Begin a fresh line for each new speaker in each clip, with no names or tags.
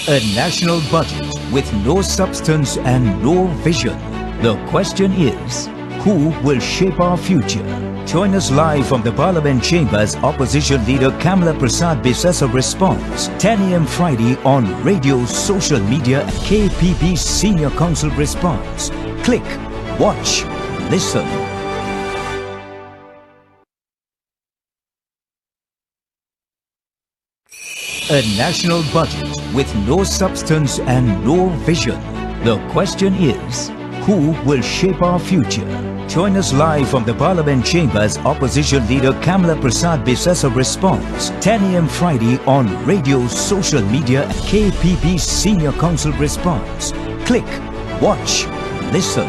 A national budget with no substance and no vision. The question is, who will shape our future? Join us live from the Parliament Chambers. Opposition Leader Kamala Prasad Biswas a response. 10 a.m. Friday on radio, social media, KPP Senior Counsel response. Click, watch, listen. A national budget with no substance and no vision. The question is, who will shape our future? Join us live from the Parliament Chambers. Opposition Leader Kamala Prasad Biswas a response. 10 a.m. Friday on radio, social media, KPP Senior Counsel response. Click, watch, listen.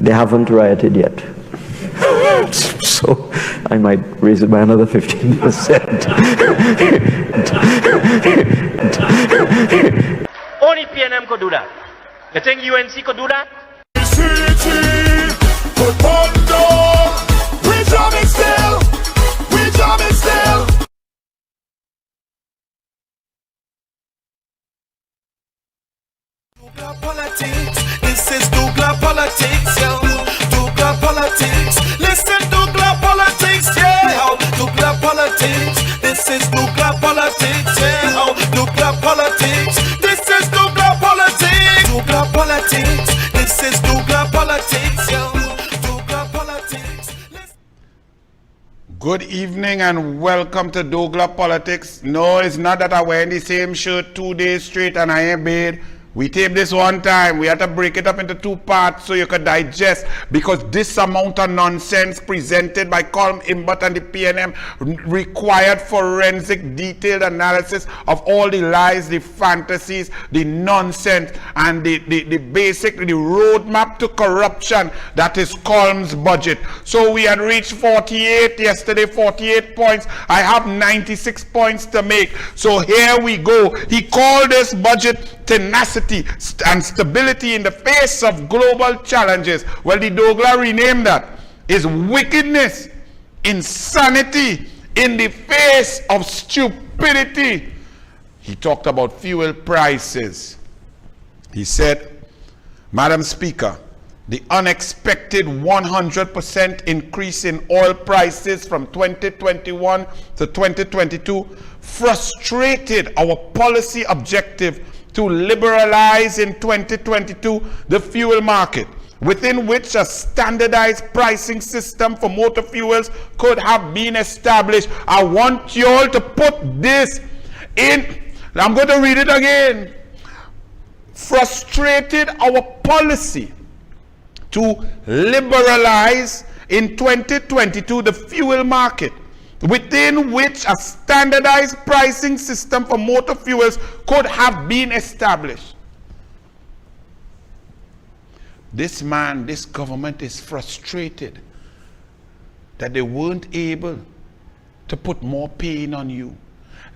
They haven't rioted yet. So I might raise it by another 15%.
Only PNM could do that. You think UNC could do that?
Douglar politics, this is Douglar politics, yo. Douglar politics, listen, Douglar politics, yeah. Douglar politics, this is Douglar politics, yeah. Douglar politics, this is Douglar politics. Douglar politics, this is Douglar politics, yo. Douglar politics.
Good evening and welcome to Douglar Politics. No, it's not that I wear the same shirt 2 days straight and I ain't bathed. We taped this one time. We had to break it up into 2 parts so you could digest, because this amount of nonsense presented by Colm Imbert and the PNM required forensic detailed analysis of all the lies, the fantasies, the nonsense, and the roadmap to corruption that is Colm's budget. So we had reached 48 yesterday, 48 points. I have 96 points to make. So here we go. He called this budget tenacity and stability in the face of global challenges. Well, the Douglar renamed that is wickedness, insanity in the face of stupidity. He talked about fuel prices. He said, Madam Speaker, the unexpected 100% increase in oil prices from 2021 to 2022 frustrated our policy objective to liberalize in 2022 the fuel market, within which a standardized pricing system for motor fuels could have been established. I want you all to put this in. I'm going to read it again. Frustrated our policy to liberalize in 2022 the fuel market, within which a standardized pricing system for motor fuels could have been established. This man, this government is frustrated that they weren't able to put more pain on you.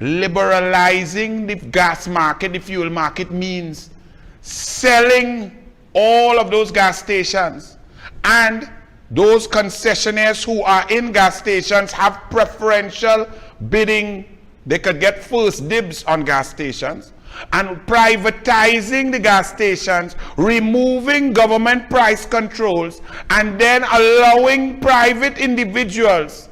Liberalizing the gas market, the fuel market, means selling all of those gas stations, and those concessionaires who are in gas stations have preferential bidding. They could get first dibs on gas stations. And privatizing the gas stations, removing government price controls, and then allowing private individuals,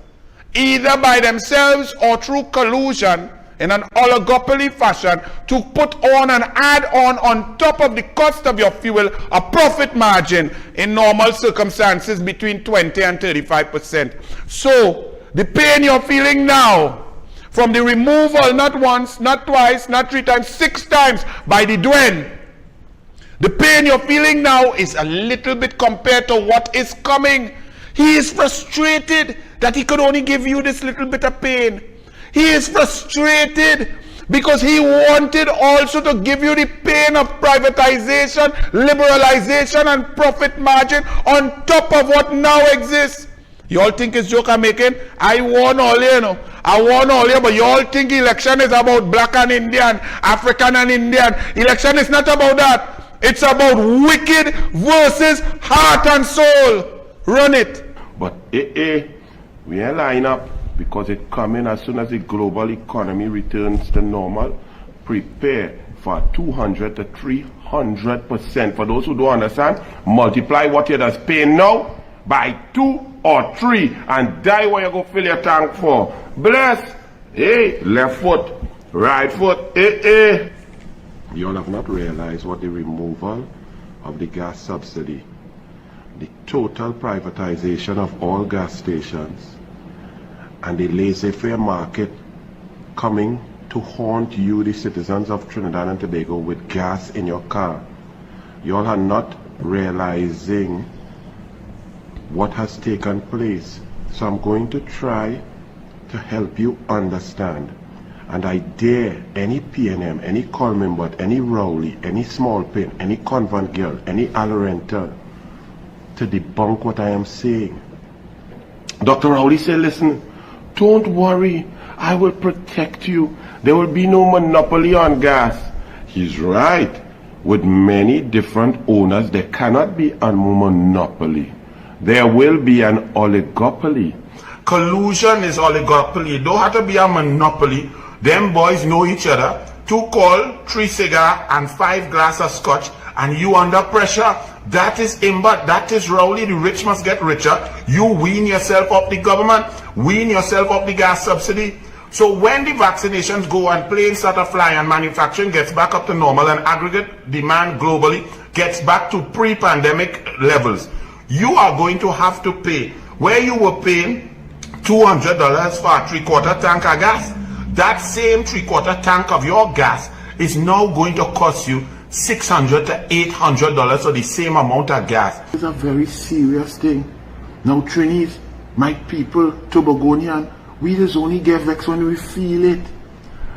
either by themselves or through collusion, in an oligopoly fashion to put on and add on top of the cost of your fuel a profit margin in normal circumstances between 20 and 35%. So the pain you're feeling now from the removal, not once, not twice, not 3 times, 6 times by the Duen, the pain you're feeling now is a little bit compared to what is coming. He is frustrated that he could only give you this little bit of pain. He is frustrated because he wanted also to give you the pain of privatization, liberalization, and profit margin on top of what now exists. You all think it's joke I'm making? I warn all you know. I warn all you, but you all think election is about black and Indian, African and Indian. Election is not about that. It's about wicked versus heart and soul. Run it.
But we ain't line up because it coming as soon as the global economy returns to normal. Prepare for 200 to 300%. For those who don't understand, multiply what you're just paying now by 2 or 3 and die where you go fill your tank for. Bless. Hey, left foot, right foot. You all have not realized what the removal of the gas subsidy, the total privatization of all gas stations, and the laissez-faire market coming to haunt you, the citizens of Trinidad and Tobago, with gas in your car. You all are not realizing what has taken place. So I'm going to try to help you understand. And I dare any PNM, any Colmembot, any Rowley, any Small Pin, any Convent Girl, any Alorenta to debunk what I am saying. Dr. Rowley said, listen, don't worry, I will protect you. There will be no monopoly on gas. He's right. With many different owners, there cannot be a monopoly. There will be an oligopoly. Collusion is oligopoly. It don't have to be a monopoly. Them boys know each other. 2 call, 3 cigar, and 5 glass of scotch, and you under pressure. That is Imbat, that is Rowley. The rich must get richer. You wean yourself up the government, wean yourself up the gas subsidy. So when the vaccinations go and planes start to fly and manufacturing gets back up to normal and aggregate demand globally gets back to pre-pandemic levels, you are going to have to pay. Where you were paying $200 for a 3/4 tank of gas, that same 3/4 tank of your gas is now going to cost you $600 to $800 for the same amount of gas. It's a very serious thing. Now, Trinis, my people, Tobagonian, we just only get vexed when we feel it.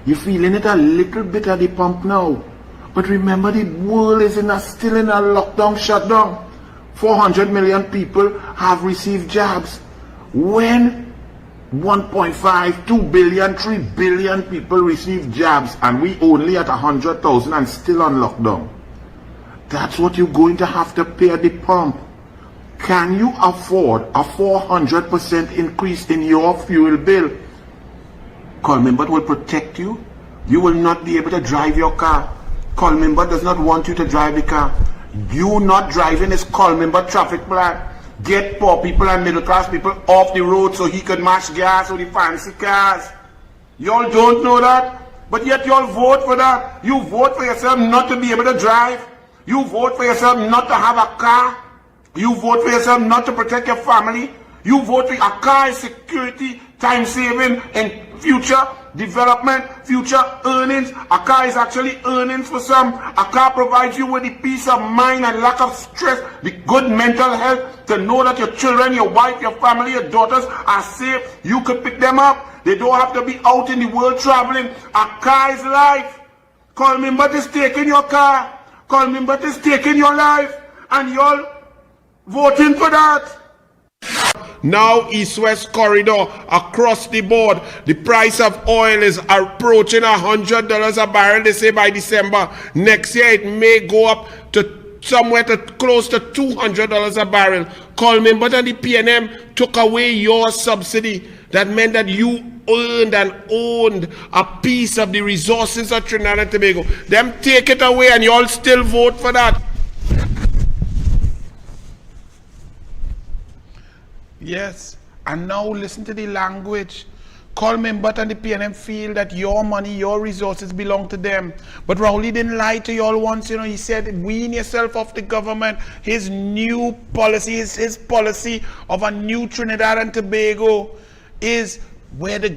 You're feeling it a little bit at the pump now. But remember, the world is still in a lockdown, shutdown. 400 million people have received jabs. When 1.5, 2 billion, 3 billion people receive jabs and we only at 100,000 and still on lockdown. That's what you're going to have to pay at the pump. Can you afford a 400% increase in your fuel bill? Colmembot will protect you. You will not be able to drive your car. Colmembot does not want you to drive the car. You not driving his Colmembot traffic plan. Get poor people and middle class people off the road so he could match gas with the fancy cars. Y'all don't know that, but yet y'all vote for that. You vote for yourself not to be able to drive. You vote for yourself not to have a car. You vote for yourself not to protect your family. You vote for a car is security, time saving, and future development, future earnings. A car is actually earnings for some. A car provides you with the peace of mind and lack of stress, the good mental health to know that your children, your wife, your family, your daughters are safe. You could pick them up. They don't have to be out in the world traveling. A car is life. Colmembot is taking your car. Colmembot is taking your life. And you're voting for that. Now East-West corridor across the board, the price of oil is approaching $100 a barrel, they say by December. Next year it may go up to somewhere to close to $200 a barrel. Colmembot and the PNM took away your subsidy. That meant that you earned and owned a piece of the resources of Trinidad and Tobago. Them take it away and you all still vote for that. Yes, and now listen to the language.
Colmimbot and the PNM feel that your money, your resources belong to them. But Rowley didn't lie to you all once, you know, he said, wean yourself off the government. His new policy, his policy of a new Trinidad and Tobago is where the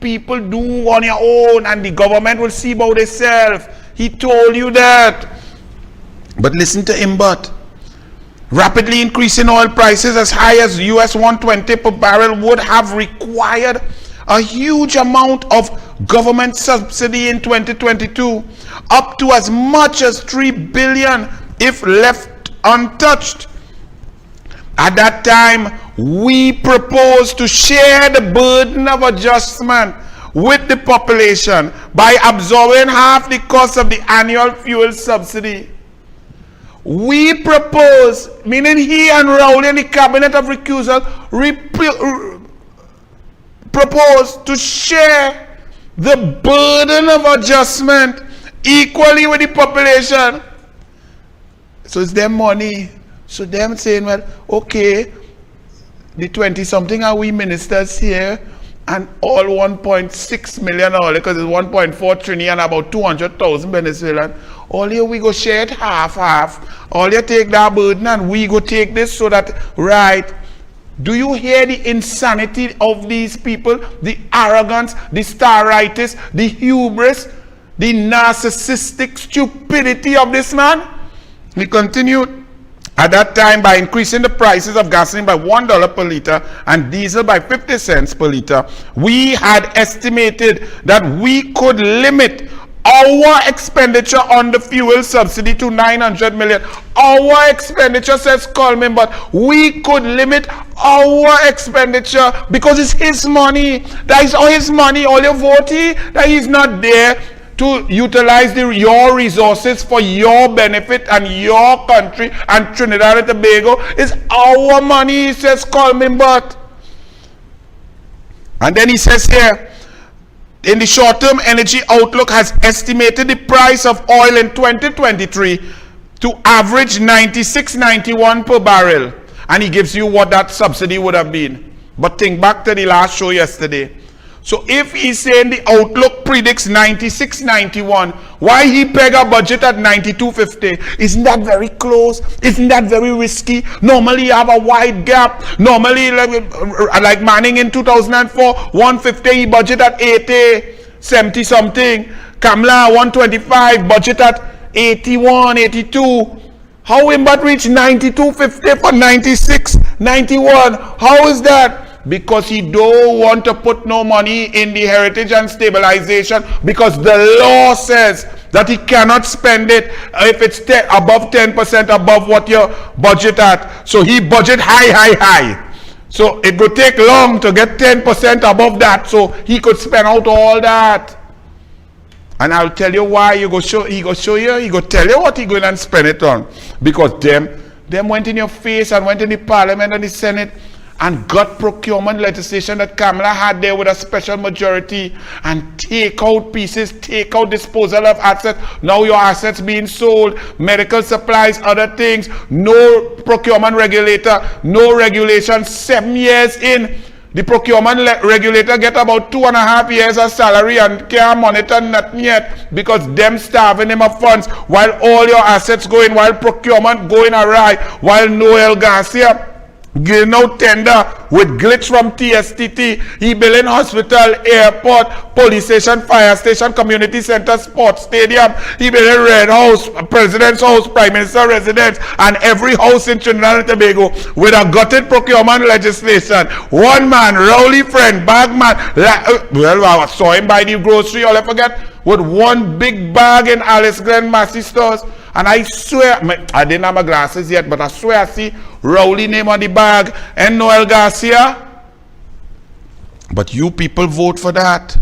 people do on your own and the government will see about itself. He told you that. But listen to Imbot. Rapidly increasing oil prices as high as US 120 per barrel would have required a huge amount of government subsidy in 2022, up to as much as $3 billion if left untouched. At that time, we proposed to share the burden of adjustment with the population by absorbing half the cost of the annual fuel subsidy. We propose, meaning he and Rowley and the cabinet of recusal, propose to share the burden of adjustment equally with the population. So it's their money. So them saying, well, okay, the 20-something are we ministers here, and all 1.6 million, because it's 1.4 trillion, about 200,000 Venezuelan. All here we go share it half. All you take that burden and we go take this so that, right. Do you hear the insanity of these people? The arrogance, the staritis, the hubris, the narcissistic stupidity of this man? He continued. At that time, by increasing the prices of gasoline by $1 per liter and diesel by 50 cents per liter, we had estimated that we could limit our expenditure on the fuel subsidy to 900 million. Our expenditure, says Coleman, but we could limit our expenditure because it's his money. That is all his money. All your voting, that he's not there to utilize your resources for your benefit and your country and Trinidad and Tobago. Is our money, says Coleman, but. And then he says here, in the short-term energy outlook has estimated the price of oil in 2023 to average 96.91 per barrel. And he gives you what that subsidy would have been. But think back to the last show yesterday. So if he's saying the outlook predicts 96.91, why he peg a budget at 92.50? Isn't that very close? Isn't that very risky? Normally you have a wide gap. Normally like Manning in 2004, 150, he budget at 80, 70 something. Kamla 125, budget at 81, 82. How Imbot reach 92.50 for 96.91? How is that? Because he don't want to put no money in the heritage and stabilization, because the law says that he cannot spend it if it's above 10% above what your budget at. So he budget high. So it would take long to get 10% above that, so he could spend out all that. And I'll tell you why. He go tell you what he going and spend it on. Because them went in your face and went in the parliament and the Senate and got procurement legislation that Kamala had there with a special majority, and take out pieces, take out disposal of assets. Now your assets being sold, medical supplies, other things, no procurement regulator, no regulation. 7 years in, the procurement regulator get about 2.5 years of salary and can't monitor nothing yet, because them starving him of funds while all your assets going, while procurement going awry, while Noel Garcia getting out tender with glitch from TSTT. He building hospital, airport, police station, fire station, community center, sports stadium. He building Red House, President's house, Prime Minister residence, and every house in Trinidad and Tobago with a gutted procurement legislation. One man, Rowley friend, bagman, well, I saw him by the grocery, all I forget, with one big bag in Alice Glen Massey stores. And I swear, I didn't have my glasses yet, but I swear I see Rowley name on the bag and Noel Garcia. But you people vote for that.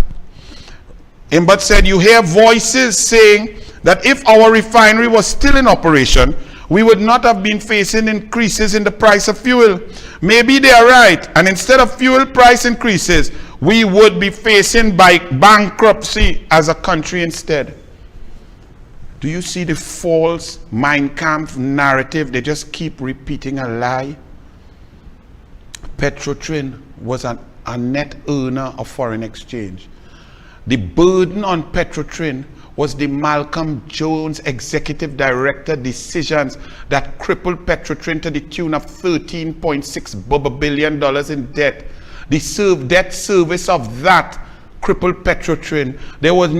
Imbot said, you hear voices saying that if our refinery was still in operation, we would not have been facing increases in the price of fuel. Maybe they are right, and instead of fuel price increases, we would be facing bankruptcy as a country instead. Do you see the false Mein Kampf narrative? They just keep repeating a lie. Petrotrin was an a net earner of foreign exchange. The burden on Petrotrin was the Malcolm Jones executive director decisions that crippled Petrotrin to the tune of $13.6 billion in debt. The debt service of that crippled Petrotrin. There was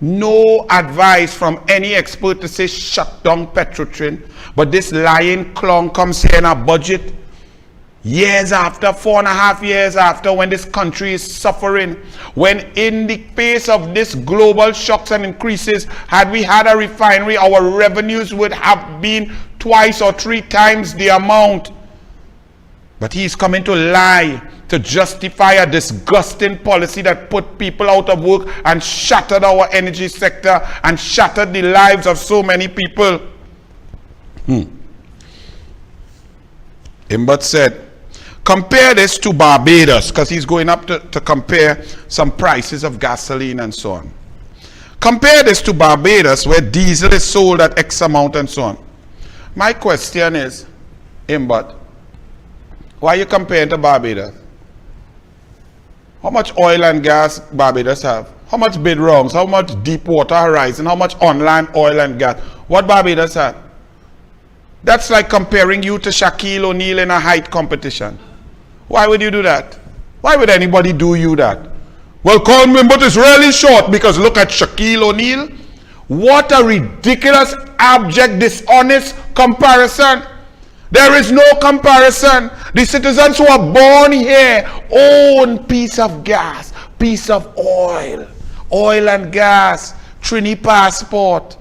no advice from any expert to say shut down Petrotrin. But this lying clown comes here in a budget years after, 4.5 years after, when this country is suffering, when in the face of this global shocks and increases, had we had a refinery, our revenues would have been 2 or 3 times the amount. But he's coming to lie to justify a disgusting policy that put people out of work and shattered our energy sector and shattered the lives of so many people. Imbert said, compare this to Barbados, because he's going up to compare some prices of gasoline and so on. Compare this to Barbados, where diesel is sold at X amount and so on. My question is, Imbert, why are you comparing to Barbados? How much oil and gas Barbados have? How much bid rounds? How much deep water horizon? How much on-land oil and gas? What Barbados have? That's like comparing you to Shaquille O'Neal in a height competition. Why would you do that? Why would anybody do you that? Well, call me, but it's really short, because look at Shaquille O'Neal. What a ridiculous, abject, dishonest comparison. There is no comparison. The citizens who are born here own piece of gas, piece of oil and gas, Trini passport.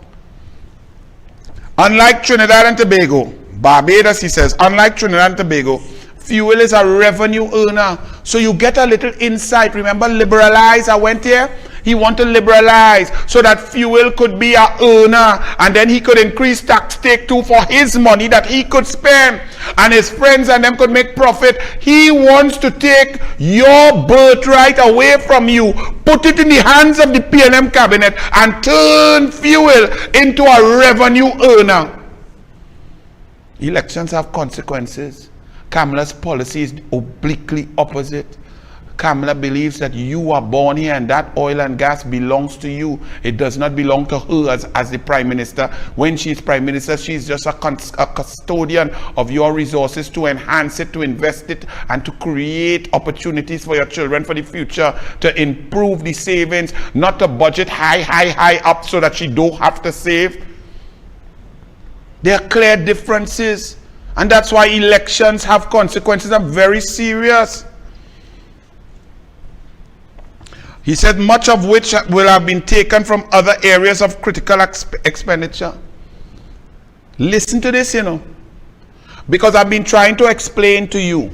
Unlike Trinidad and Tobago, Barbados, he says, unlike Trinidad and Tobago, fuel is a revenue earner. So you get a little insight. Remember, liberalize. I went here. He wanted to liberalize so that fuel could be a earner, and then he could increase tax take too for his money that he could spend, and his friends and them could make profit. He wants to take your birthright away from you, put it in the hands of the PNM cabinet, and turn fuel into a revenue earner. Elections have consequences. Kamala's policy is obliquely opposite. Kamala believes that you are born here and that oil and gas belongs to you. It does not belong to her as the prime minister. When she's prime minister, she's just a custodian of your resources to enhance it, to invest it, and to create opportunities for your children for the future, to improve the savings, not to budget high up so that she don't have to save. There are clear differences, and that's why elections have consequences and very serious. He said much of which will have been taken from other areas of critical expenditure. Listen to this, because I've been trying to explain to you.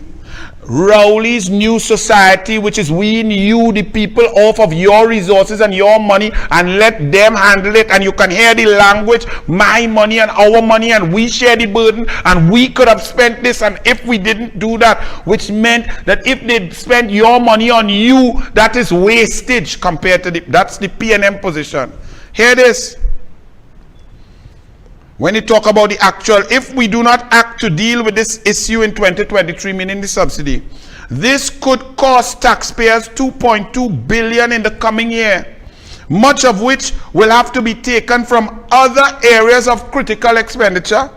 Rowley's new society, which is wean you, the people, off of your resources and your money and let them handle it, and you can hear the language, my money and our money, and we share the burden, and we could have spent this, and if we didn't do that, which meant that if they spent your money on you, that is wastage compared to that's the PNM position. Hear this. When you talk about the actual, if we do not act to deal with this issue in 2023, meaning the subsidy, this could cost taxpayers $2.2 billion in the coming year, much of which will have to be taken from other areas of critical expenditure.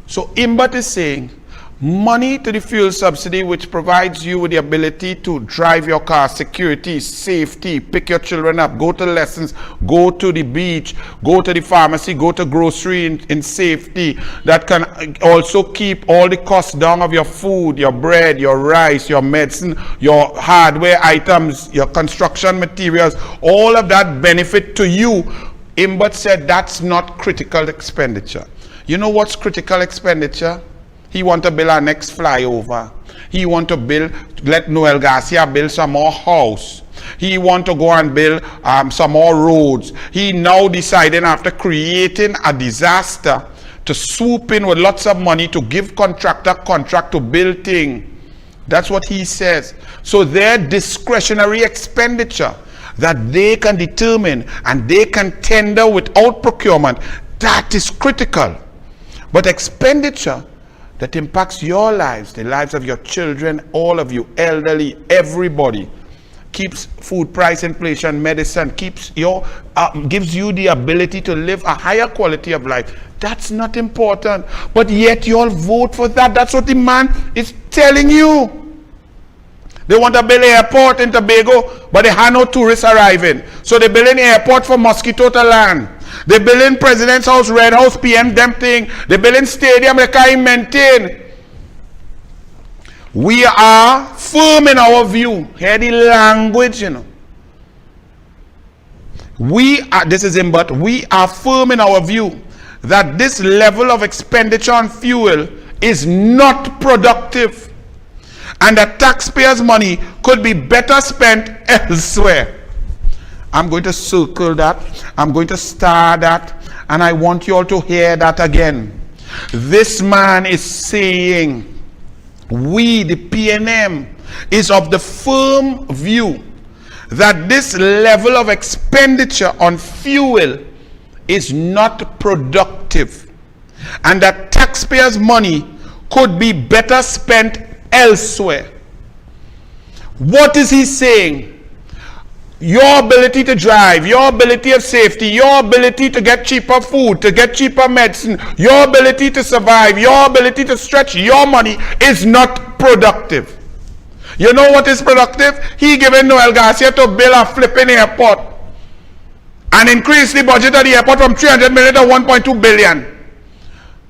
So Imbert is saying, money to the fuel subsidy, which provides you with the ability to drive your car, security, safety, pick your children up, go to lessons, go to the beach, go to the pharmacy, go to grocery in safety, that can also keep all the costs down of your food, your bread, your rice, your medicine, your hardware items, your construction materials, all of that benefit to you. Imbert said that's not critical expenditure. You know what's critical expenditure? He want to build our next flyover. He want to let Noel Garcia build some more house. He want to go and build some more roads. He now deciding, after creating a disaster, to swoop in with lots of money to give contractor contract to build things. That's what he says. So their discretionary expenditure that they can determine and they can tender without procurement, that is critical. But expenditure that impacts your lives, the lives of your children, all of you, elderly, everybody. Keeps food price inflation, medicine, gives you the ability to live a higher quality of life. That's not important. But yet you all vote for that. That's what the man is telling you. They want to build an airport in Tobago, but they have no tourists arriving. So they build an airport for mosquito to land. They build in President's House, Red House, PM, them thing. They build in stadium, they can't maintain. We are firm in our view. Hear the language, you know. This is him, but we are firm in our view that this level of expenditure on fuel is not productive, and that taxpayers' money could be better spent elsewhere. I'm going to circle that. I'm going to star that, and I want you all to hear that again. This man is saying, we, the PNM, is of the firm view that this level of expenditure on fuel is not productive, and that taxpayers' money could be better spent elsewhere. What is he saying? Your ability to drive, your ability of safety, your ability to get cheaper food, to get cheaper medicine, your ability to survive, your ability to stretch your money is not productive. You know what is productive? He giving Noel Garcia to build a flipping airport and increase the budget of the airport from 300 million to 1.2 billion.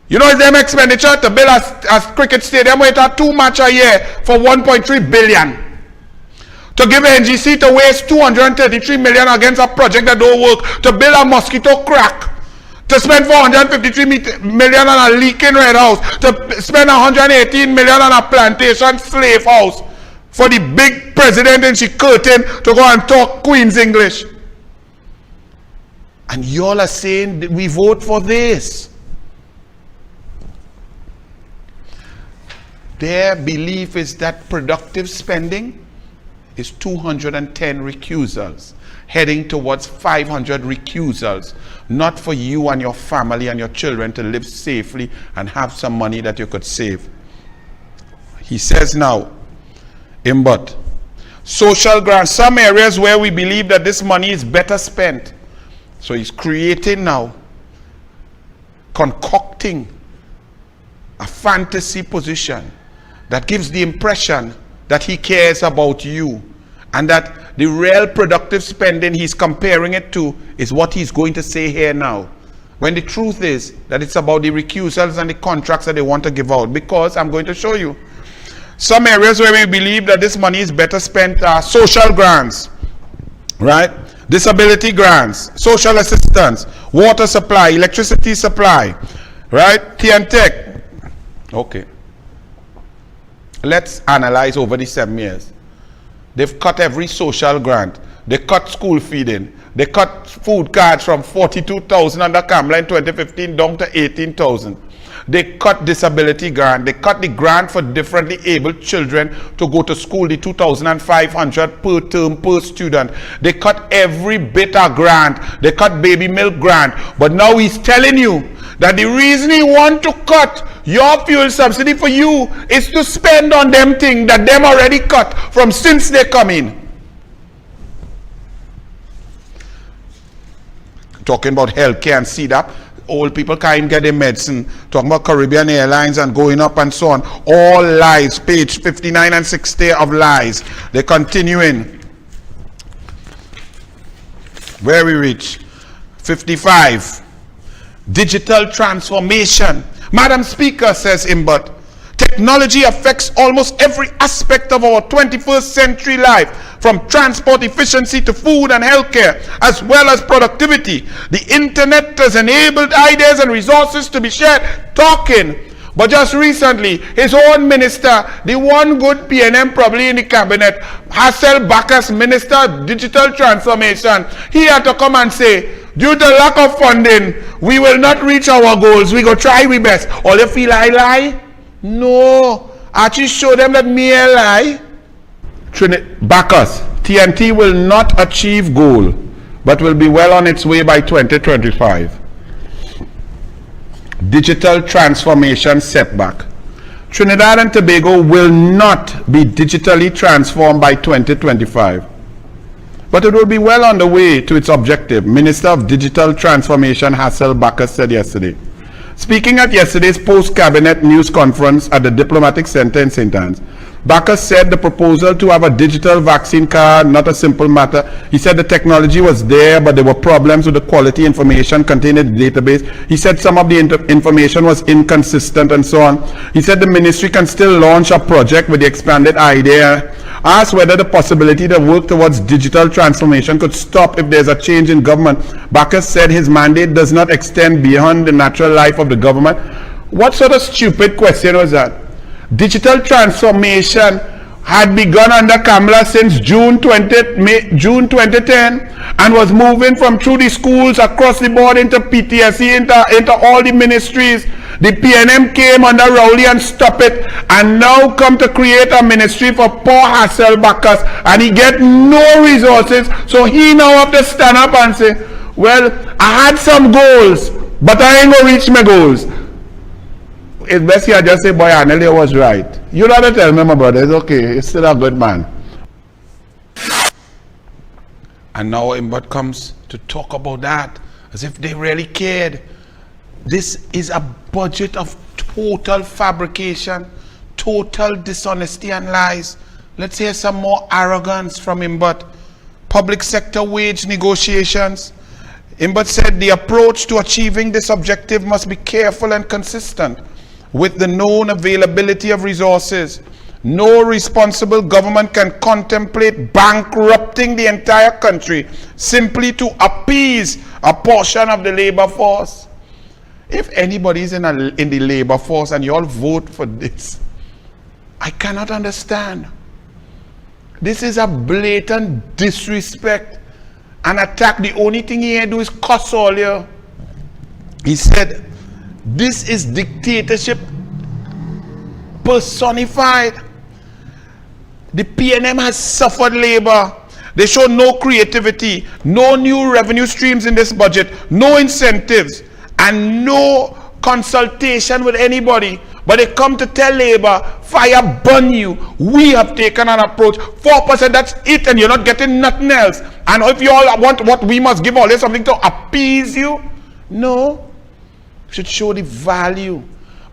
You know, it's them expenditure to build a cricket stadium with a 2 match a year for 1.3 billion. To give NGC to waste 233 million against a project that don't work. To build a mosquito crack. To spend 453 million on a leaking red house. To spend 118 million on a plantation slave house. For the big president in she curtain to go and talk Queen's English. And y'all are saying that we vote for this. Their belief is that productive spending is 210 recusals, heading towards 500 recusals, not for you and your family and your children to live safely and have some money that you could save. He says now, but social grants, some areas where we believe that this money is better spent. So he's creating now, concocting a fantasy position that gives the impression that he cares about you, and that the real productive spending he's comparing it to is what he's going to say here now, when the truth is that it's about the recusals and the contracts that they want to give out. Because I'm going to show you some areas where we believe that this money is better spent are social grants, right? Disability grants, social assistance, water supply, electricity supply, right? Tea and tech. Okay. Let's analyze over the 7 years. They've cut every social grant. They cut school feeding. They cut food cards from 42,000 under Kamala in 2015 down to 18,000. They cut disability grant. They cut the grant for differently abled children to go to school, the 2,500 per term per student. They cut every bit of grant. They cut baby milk grant. But now he's telling you that the reason he want to cut your fuel subsidy for you is to spend on them things that them already cut from since they come in. Talking about healthcare and CDAP. Old people can't get their medicine. Talking about Caribbean Airlines and going up and so on. All lies. Page 59 and 60 of lies. They're continuing. Where we reach? 55. Digital transformation. Madam Speaker, says Imbert, technology affects almost every aspect of our 21st century life, from transport efficiency to food and healthcare, as well as productivity. The internet has enabled ideas and resources to be shared. Talking. But just recently, his own minister, the one good PNM probably in the cabinet, Hassel Bacchus, Minister of Digital Transformation, he had to come and say, due to lack of funding, we will not reach our goals. We go try we best. All you feel I lie? No. Actually show them that me I lie. Bacchus, TNT will not achieve goal, but will be well on its way by 2025. Digital transformation setback. Trinidad and Tobago will not be digitally transformed by 2025. But it will be well on the way to its objective, Minister of Digital Transformation Hassel Bacchus said yesterday. Speaking at yesterday's post-cabinet news conference at the Diplomatic Center in St. Anne's, Bacchus said the proposal to have a digital vaccine card, not a simple matter. He said the technology was there, but there were problems with the quality information contained in the database. He said some of the information was inconsistent and so on. He said the ministry can still launch a project with the expanded idea. Asked whether the possibility to work towards digital transformation could stop if there's a change in government, Bacchus said his mandate does not extend beyond the natural life of the government. What sort of stupid question was that? Digital transformation had begun under Kamala since June 2010 and was moving from through the schools across the board into PTSE, into all the ministries. The PNM came under Rowley and stopped it, and now come to create a ministry for poor Hassel Bacchus, and he get no resources, so he now have to stand up and say, well, I had some goals, but I ain't gonna reach my goals. It's best I just say, boy, Anil was right. You don't have to tell me, my brother, it's okay, he's still a good man. And now Imbot comes to talk about that, as if they really cared. This is a budget of total fabrication, total dishonesty and lies. Let's hear some more arrogance from Imbot. Public sector wage negotiations. Imbot said the approach to achieving this objective must be careful and consistent with the known availability of resources. No responsible government can contemplate bankrupting the entire country simply to appease a portion of the labor force. If anybody is in the labor force and you all vote for this, I cannot understand. This is a blatant disrespect and attack. The only thing he do is cuss all you. He said, this is dictatorship personified. The PNM has suffered labor. They show no creativity, no new revenue streams in this budget, no incentives, and no consultation with anybody. But they come to tell labor, fire burn you. We have taken an approach, 4%, that's it, and you're not getting nothing else. And if you all want what we must give all, there's something to appease you. No, should show the value.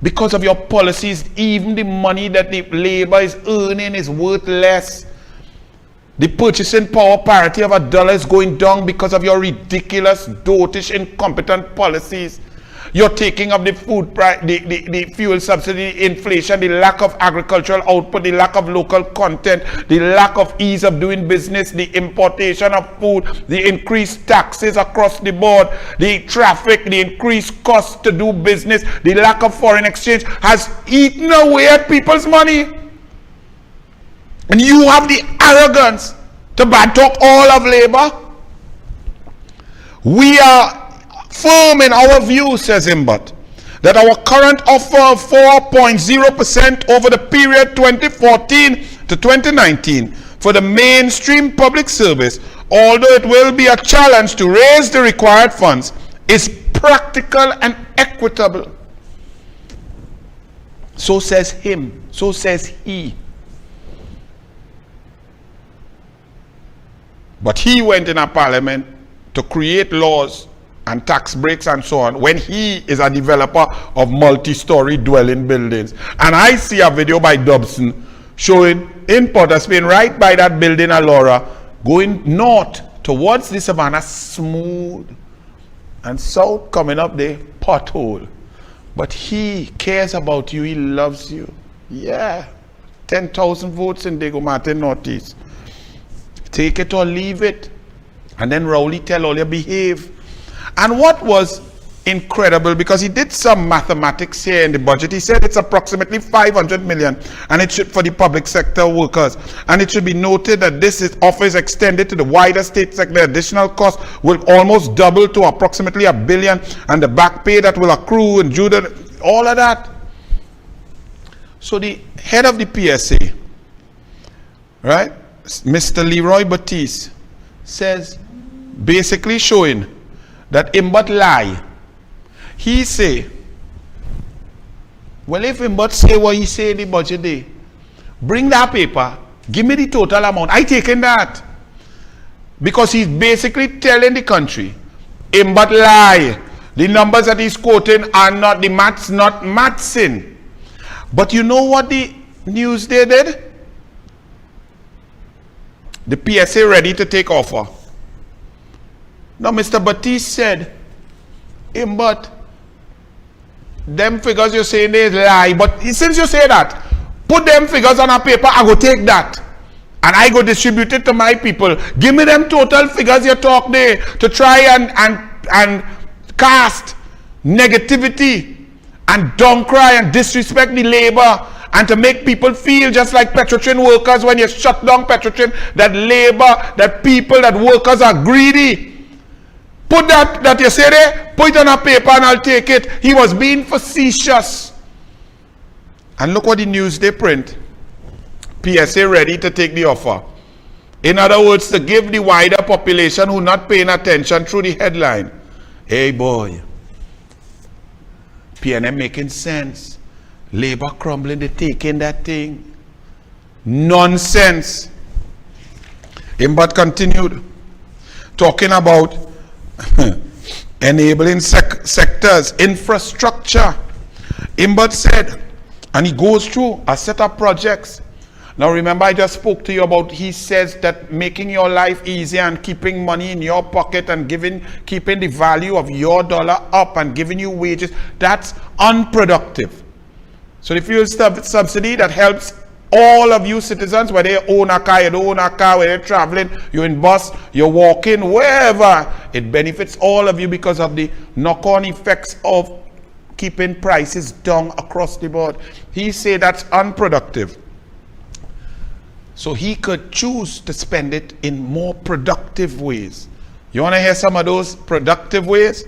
Because of your policies, even the money that the labor is earning is worth less. The purchasing power parity of $1 is going down because of your ridiculous, dotish, incompetent policies. You're taking up the food price, the fuel subsidy, inflation, the lack of agricultural output, the lack of local content, the lack of ease of doing business, the importation of food, the increased taxes across the board, the traffic, the increased cost to do business, the lack of foreign exchange has eaten away at people's money. And you have the arrogance to bad talk all of labor. We are firm in our view, says Imbot, that our current offer of 4.0% over the period 2014 to 2019 for the mainstream public service, although it will be a challenge to raise the required funds, is practical and equitable. So says him, so says he. But he went in a parliament to create laws and tax breaks and so on when he is a developer of multi-story dwelling buildings. And I see a video by Dobson showing in Port of Spain, right by that building Alora, going north towards the Savannah, smooth, and south coming up the pothole. But he cares about you, he loves you. Yeah, 10,000 votes in Diego Martin Northeast. Take it or leave it. And then Rowley tell all you behave. And what was incredible, because he did some mathematics here in the budget, he said it's approximately 500 million, and it should for the public sector workers. And it should be noted that this offer is extended to the wider state sector. Additional cost will almost double to approximately $1 billion, and the back pay that will accrue and due to all of that. So the head of the PSA, right, Mr. Leroy Batiste, says, basically showing that Imbot lie. He say, Well, if him but say what he say in the budget day, bring that paper, give me the total amount. I taking that. Because he's basically telling the country, him but lie. The numbers that he's quoting are not, the maths not mathsing. But you know what the news they did? The PSA ready to take offer. Now Mr. Batiste said, him but them figures you're saying they lie. But since you say that, put them figures on a paper, I go take that. And I go distribute it to my people. Give me them total figures you talk there to try and cast negativity and don't cry and disrespect the labor and to make people feel just like Petrotrin workers when you shut down Petrotrin, that labor, that people, that workers are greedy. Put that you say there, put it on a paper and I'll take it. He was being facetious. And look what the news they print. PSA ready to take the offer. In other words, to give the wider population who not paying attention through the headline, hey boy, PNM making sense. Labor crumbling, they taking that thing. Nonsense. But continued talking about enabling sectors, infrastructure. Imbert said, and he goes through a set of projects. Now remember, I just spoke to you about, he says that making your life easier and keeping money in your pocket and keeping the value of your dollar up and giving you wages, that's unproductive. So the fuel subsidy that helps all of you citizens, whether you own a car, you don't own a car, whether you're traveling, you're in bus, you're walking, wherever, it benefits all of you because of the knock-on effects of keeping prices down across the board. He said that's unproductive. So he could choose to spend it in more productive ways. You want to hear some of those productive ways?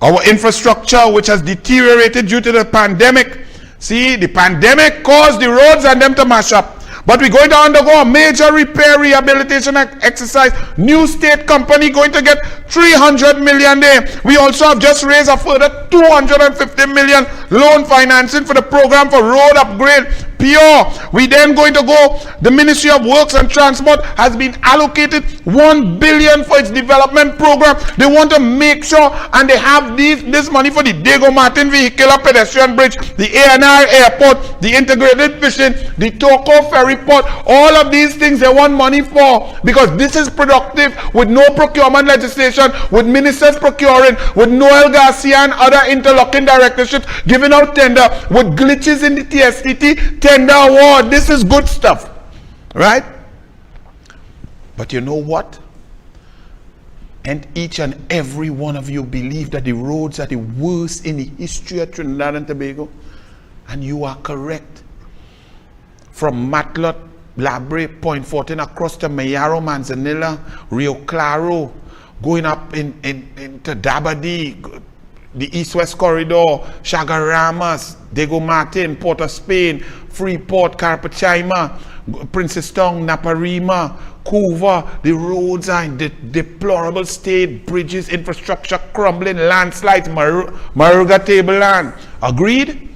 Our infrastructure, which has deteriorated due to the pandemic. See, the pandemic caused the roads and them to mash up. But we're going to undergo a major repair rehabilitation exercise. New state company going to get 300 million there. We also have just raised a further 250 million loan financing for the program for road upgrade. Pure. We then going to go, the Ministry of Works and Transport has been allocated 1 billion for its development program. They want to make sure, and they have this money for the Diego Martin Vehicular Pedestrian Bridge, the ANR Airport, the Integrated Fishing, the Toko Ferry Port. All of these things they want money for, because this is productive with no procurement legislation, with ministers procuring, with Noel Garcia and other interlocking directorships giving out tender, with glitches in the TSTT tender award. This is good stuff, right? But you know what? And each and every one of you believe that the roads are the worst in the history of Trinidad and Tobago, and you are correct. From Matlot, Labre, Point 14 across to Mayaro, Manzanilla, Rio Claro, going up into Dabadi, the East-West Corridor, Chagaramas, Diego Martin, Port of Spain, Freeport, Carpachima, Princestown, Naparima, Couva. The roads are in deplorable state. Bridges, infrastructure crumbling, landslides, Maruga Tableland. Agreed?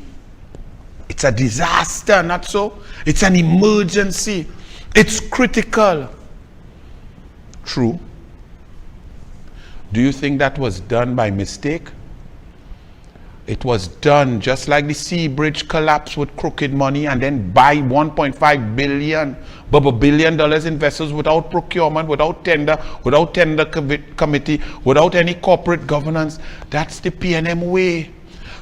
It's a disaster, not so? It's an emergency. It's critical. True. Do you think that was done by mistake? It was done just like the Sea Bridge collapsed with crooked money and then buy $1.5 billion, $1 billion in vessels without procurement, without tender committee, without any corporate governance. That's the PNM way.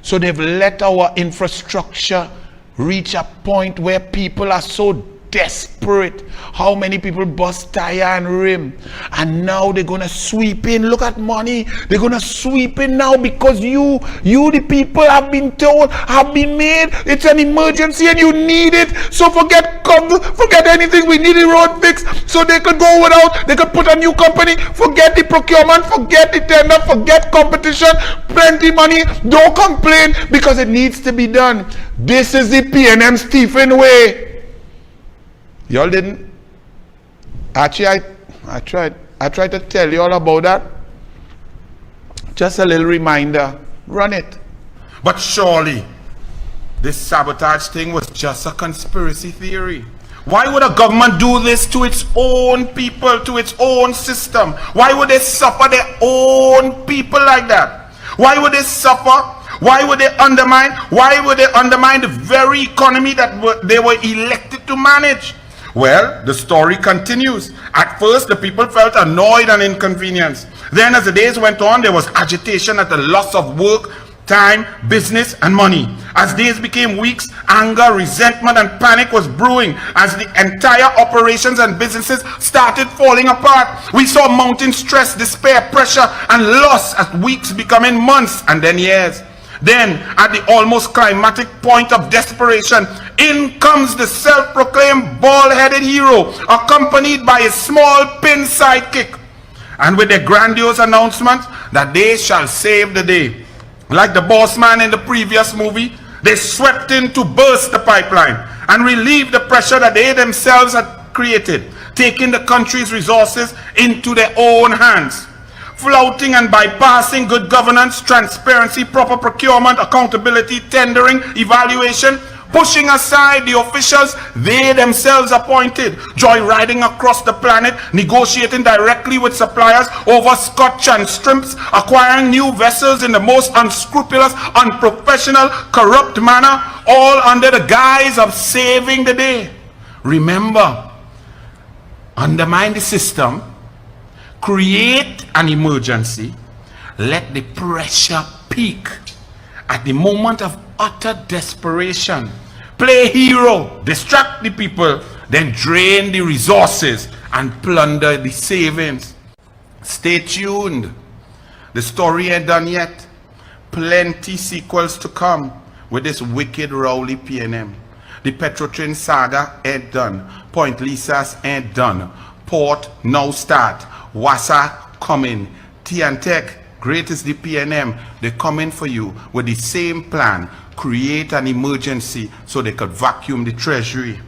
So they've let our infrastructure reach a point where people are so desperate. How many people bust tire and rim, and now they're gonna sweep in. Look at money, they're gonna sweep in now because you the people have been told, have been made, it's an emergency and you need it. So forget anything. We need a road fix so they could go without, they could put a new company. Forget the procurement, forget the tender, forget competition. Plenty money, don't complain because it needs to be done. This is the PNM Stephen way. Y'all didn't? Actually, I tried to tell you all about that. Just a little reminder. Run it. But surely, this sabotage thing was just a conspiracy theory. Why would a government do this to its own people, to its own system? Why would they suffer their own people like that? Why would they suffer? Why would they undermine? Why would they undermine the very economy that they were elected to manage? Well, the story continues. At first, the people felt annoyed and inconvenienced. Then, as the days went on, there was agitation at the loss of work, time, business, and money. As days became weeks, anger, resentment, and panic was brewing as the entire operations and businesses started falling apart. We saw mounting stress, despair, pressure, and loss as weeks becoming months and then years. Then, at the almost climatic point of desperation, in comes the self-proclaimed bald-headed hero, accompanied by a small pin sidekick, and with their grandiose announcement that they shall save the day. Like the boss man in the previous movie, they swept in to burst the pipeline and relieve the pressure that they themselves had created, taking the country's resources into their own hands. Flouting and bypassing good governance, transparency, proper procurement, accountability, tendering, evaluation, pushing aside the officials they themselves appointed, joyriding across the planet, negotiating directly with suppliers over scotch and shrimps, acquiring new vessels in the most unscrupulous, unprofessional, corrupt manner, all under the guise of saving the day. Remember, undermine the system, create an emergency, let the pressure peak at the moment of utter desperation. Play hero, distract the people, then drain the resources and plunder the savings. Stay tuned. The story ain't done yet. Plenty sequels to come with this wicked rowdy PNM. The Petrotrin saga ain't done. Point Lisas ain't done. Port now start. Wassa coming. Tech, great is the PNM. They're coming for you with the same plan. Create an emergency so they could vacuum the treasury.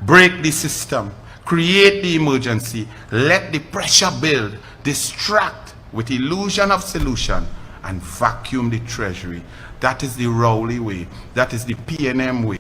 Break the system. Create the emergency. Let the pressure build. Distract with illusion of solution and vacuum the treasury. That is the Rowley way. That is the PNM way.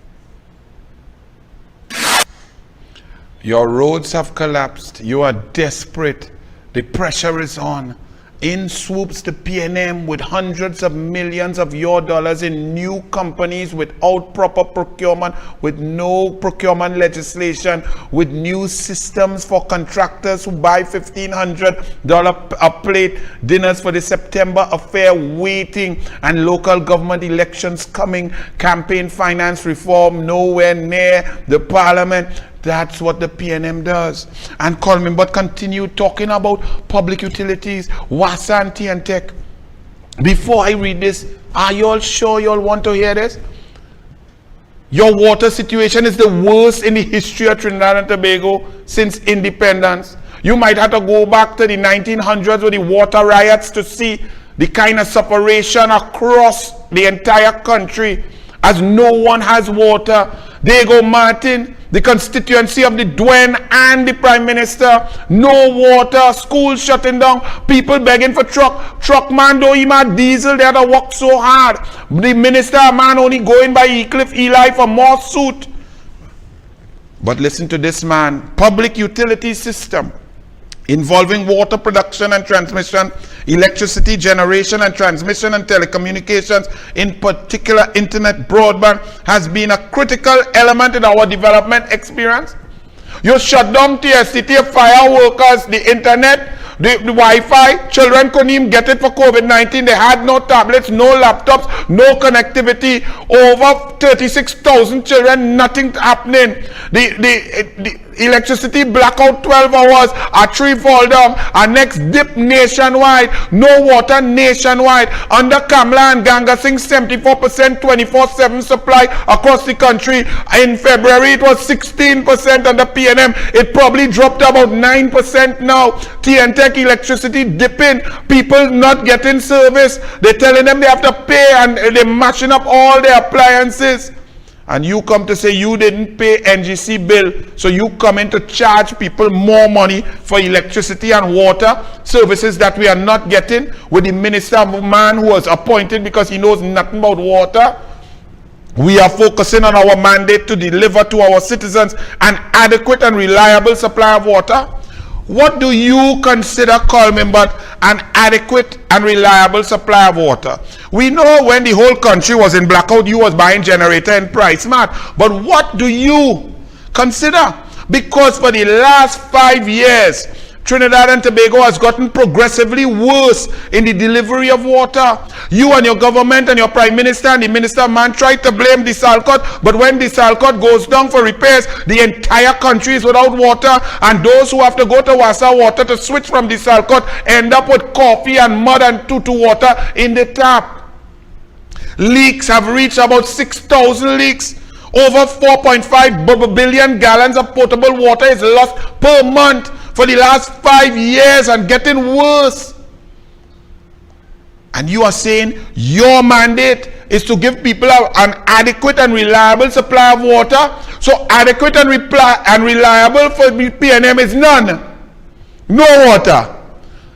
Your roads have collapsed. You are desperate. The pressure is on. In swoops the PNM with hundreds of millions of your dollars in new companies without proper procurement, with no procurement legislation, with new systems for contractors who buy $1,500 a plate dinners for the September affair waiting, and local government elections coming, campaign finance reform nowhere near the parliament. That's what the PNM does. And Coleman, but continue talking about public utilities, Wassa and Tech. Before I read this, are you all sure you all want to hear this? Your water situation is the worst in the history of Trinidad and Tobago since independence. You might have to go back to the 1900s with the water riots to see the kind of separation across the entire country as no one has water. Diego Martin, the constituency of the Duen and the Prime Minister, no water, schools shutting down, people begging for truck man don't even have diesel, they have to work so hard. The minister man only going by Ecliffe Eli for more suit. But listen to this man, public utility system involving water production and transmission, electricity generation and transmission and telecommunications, in particular internet broadband, has been a critical element in our development experience. You shut down TSCT, fire workers, the internet, the Wi-Fi, children couldn't even get it for COVID-19. They had no tablets, no laptops, no connectivity. Over 36,000 children, nothing happening. The electricity blackout 12 hours, a tree fall down, a next dip nationwide, no water nationwide. Under Kamla and Ganga Singh, 74% 24/7 supply across the country. In February it was 16% under PNM. It probably dropped to about 9% now. TNTech electricity dipping, people not getting service. They're telling them they have to pay and they're mashing up all their appliances. And you come to say you didn't pay NGC bill, so you come in to charge people more money for electricity and water services that we are not getting, with the minister man who was appointed because he knows nothing about water. We are focusing on our mandate to deliver to our citizens an adequate and reliable supply of water. What do you consider, Coleman, but an adequate and reliable supply of water? We know when the whole country was in blackout, you was buying generator and price mat. But what do you consider? Because for the last 5 years, Trinidad and Tobago has gotten progressively worse in the delivery of water. You and your government and your Prime Minister and the Minister of Man tried to blame the Salcott, but when the Salcott goes down for repairs, the entire country is without water, and those who have to go to Wassa Water to switch from the Salcott end up with coffee and mud and tutu water in the tap. Leaks have reached about 6,000 leaks. Over 4.5 billion gallons of potable water is lost per month for the last 5 years and getting worse. And you are saying your mandate is to give people an adequate and reliable supply of water. So adequate and reliable for PNM is none. No water.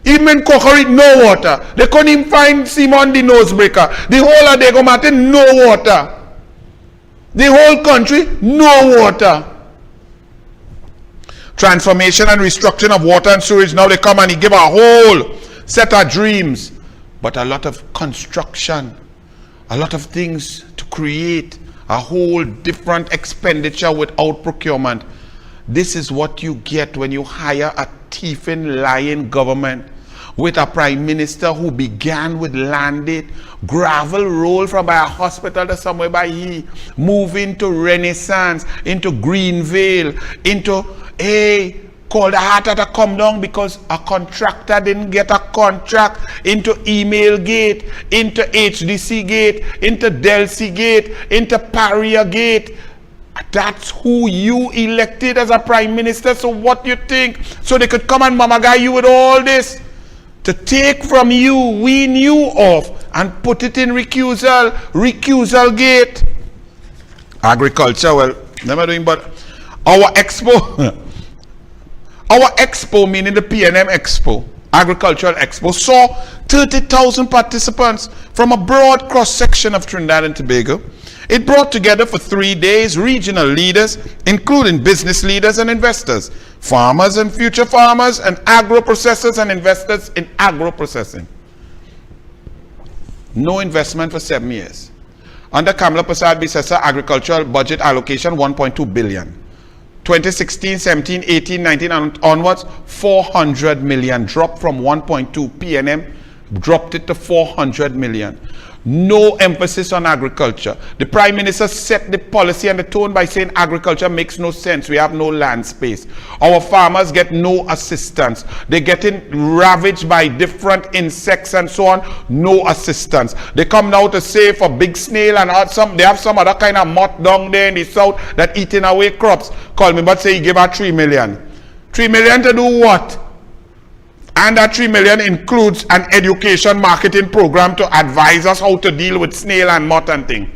Even in Kokorit, no water. They couldn't even find Simon the nosebreaker. The whole of Dago Martin, no water. The whole country, no water. Transformation and restructuring of water and sewage. Now they come and they give a whole set of dreams. But a lot of construction, a lot of things to create a whole different expenditure without procurement. This is what you get when you hire a thieving, lying government with a Prime Minister who began with landed gravel roll from by a hospital to somewhere by he, moving to Renaissance, into Greenvale, into called the heart attack come down because a contractor didn't get a contract, into Email Gate, into HDC Gate, into Delcy Gate, into Paria Gate. That's who you elected as a Prime Minister. So what do you think? So they could come and mamaga you with all this to take from you, wean you off, and put it in recusal gate. Agriculture, well, never doing, but our expo, our expo, meaning the PNM Expo, Agricultural Expo, saw 30,000 participants from a broad cross-section of Trinidad and Tobago. It brought together for 3 days regional leaders, including business leaders and investors, farmers and future farmers, and agro-processors and investors in agro-processing. No investment for 7 years. Under Kamala Prasad Bisesa, agricultural budget allocation 1.2 billion. 2016, 17, 18, 19 and onwards, 400 million. Dropped from 1.2 PNM, dropped it to 400 million. No emphasis on agriculture. The Prime Minister set the policy and the tone by saying agriculture makes no sense. We have no land space. Our farmers get no assistance. They're getting ravaged by different insects and so on. No assistance. They come now to say for big snail and they have some other kind of moth down there in the south that eating away crops. Call me but say he give her 3 million. 3 million to do what? And that 3 million includes an education marketing program to advise us how to deal with snail and moth and thing.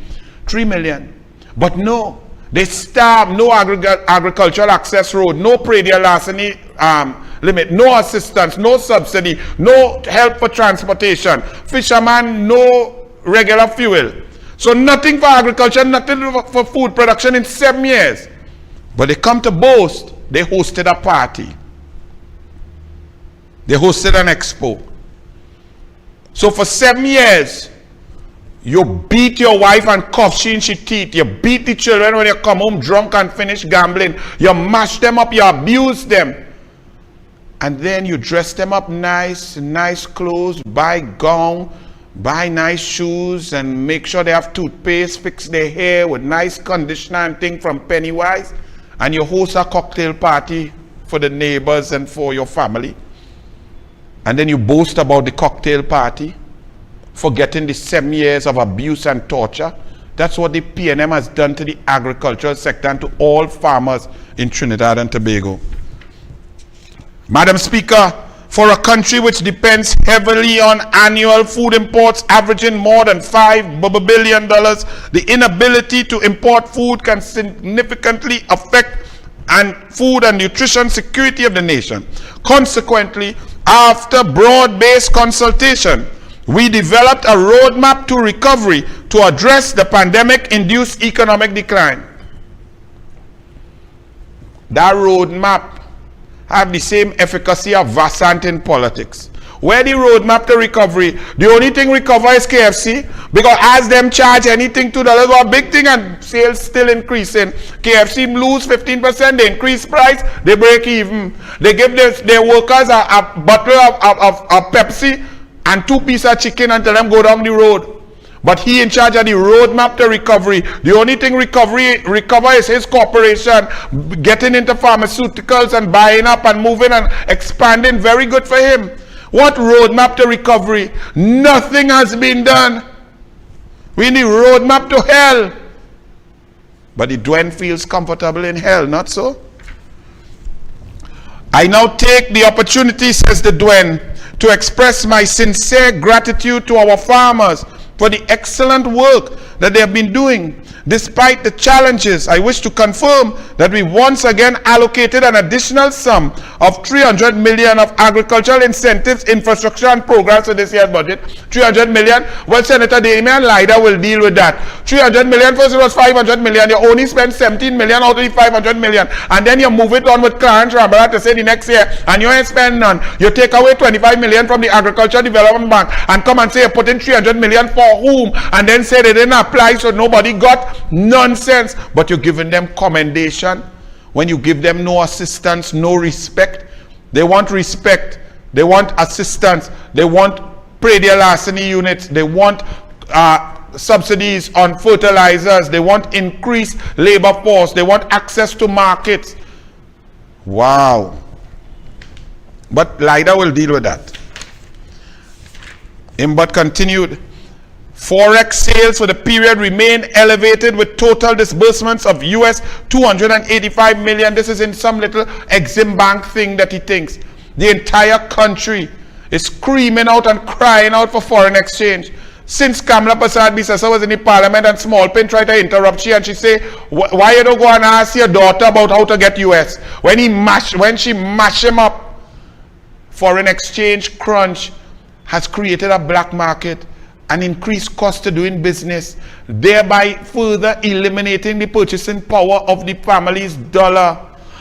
3 million. But no, they starve, no agricultural access road, no predial larceny limit, no assistance, no subsidy, no help for transportation, fisherman, no regular fuel. So nothing for agriculture, nothing for food production in 7 years. But they come to boast, they hosted a party. They hosted an expo. So for 7 years, you beat your wife and cuff she in she teeth. You beat the children when you come home drunk and finish gambling. You mash them up, you abuse them. And then you dress them up nice clothes, buy gown, buy nice shoes, and make sure they have toothpaste, fix their hair with nice conditioner and thing from Pennywise. And you host a cocktail party for the neighbors and for your family. And then you boast about the cocktail party, forgetting the 7 years of abuse and torture. That's what the PNM has done to the agricultural sector and to all farmers in Trinidad and Tobago. Madam Speaker, for a country which depends heavily on annual food imports averaging more than $5 billion, the inability to import food can significantly affect food and nutrition security of the nation. Consequently, after broad-based consultation, we developed a roadmap to recovery to address the pandemic-induced economic decline. That roadmap have the same efficacy of Vassant in politics. Where the roadmap to recovery, the only thing recover is KFC, because as them charge anything $2 go a big thing and sales still increasing. KFC lose 15%, they increase price, they break even. They give their workers a bottle of Pepsi and 2 pieces of chicken and tell them go down the road. But he in charge of the roadmap to recovery. The only thing recover is his corporation getting into pharmaceuticals and buying up and moving and expanding. Very good for him. What roadmap to recovery? Nothing has been done. We need roadmap to hell. But the Dwen feels comfortable in hell, not so? I now take the opportunity, says the Dwen, to express my sincere gratitude to our farmers for the excellent work that they have been doing. Despite the challenges, I wish to confirm that we once again allocated an additional sum of 300 million of agricultural incentives, infrastructure and programs for this year's budget. 300 million. Well, Senator Damian Lida will deal with that. 300 million, first it was 500 million. You only spend 17 million out of the 500 million. And then you move it on with Clarence Rabara to say the next year, and you ain't spend none. You take away 25 million from the Agricultural Development Bank and come and say you put in 300 million for whom? And then say they didn't apply, so nobody got. Nonsense. But you're giving them commendation when you give them no assistance, no respect. They want respect, they want assistance, they want predial larceny units, they want subsidies on fertilizers, they want increased labor force, they want access to markets. Wow. But Lida will deal with that. Imbut continued. Forex sales for the period remain elevated with total disbursements of US 285 million. This is in some little Exim Bank thing that he thinks. The entire country is screaming out and crying out for foreign exchange. Since Kamala Persad-Bissessar was in the parliament and Smallpin tried to interrupt she and she say, why you don't go and ask your daughter about how to get US? When she mash him up, foreign exchange crunch has created a black market, an increased cost to doing business, thereby further eliminating the purchasing power of the family's dollar.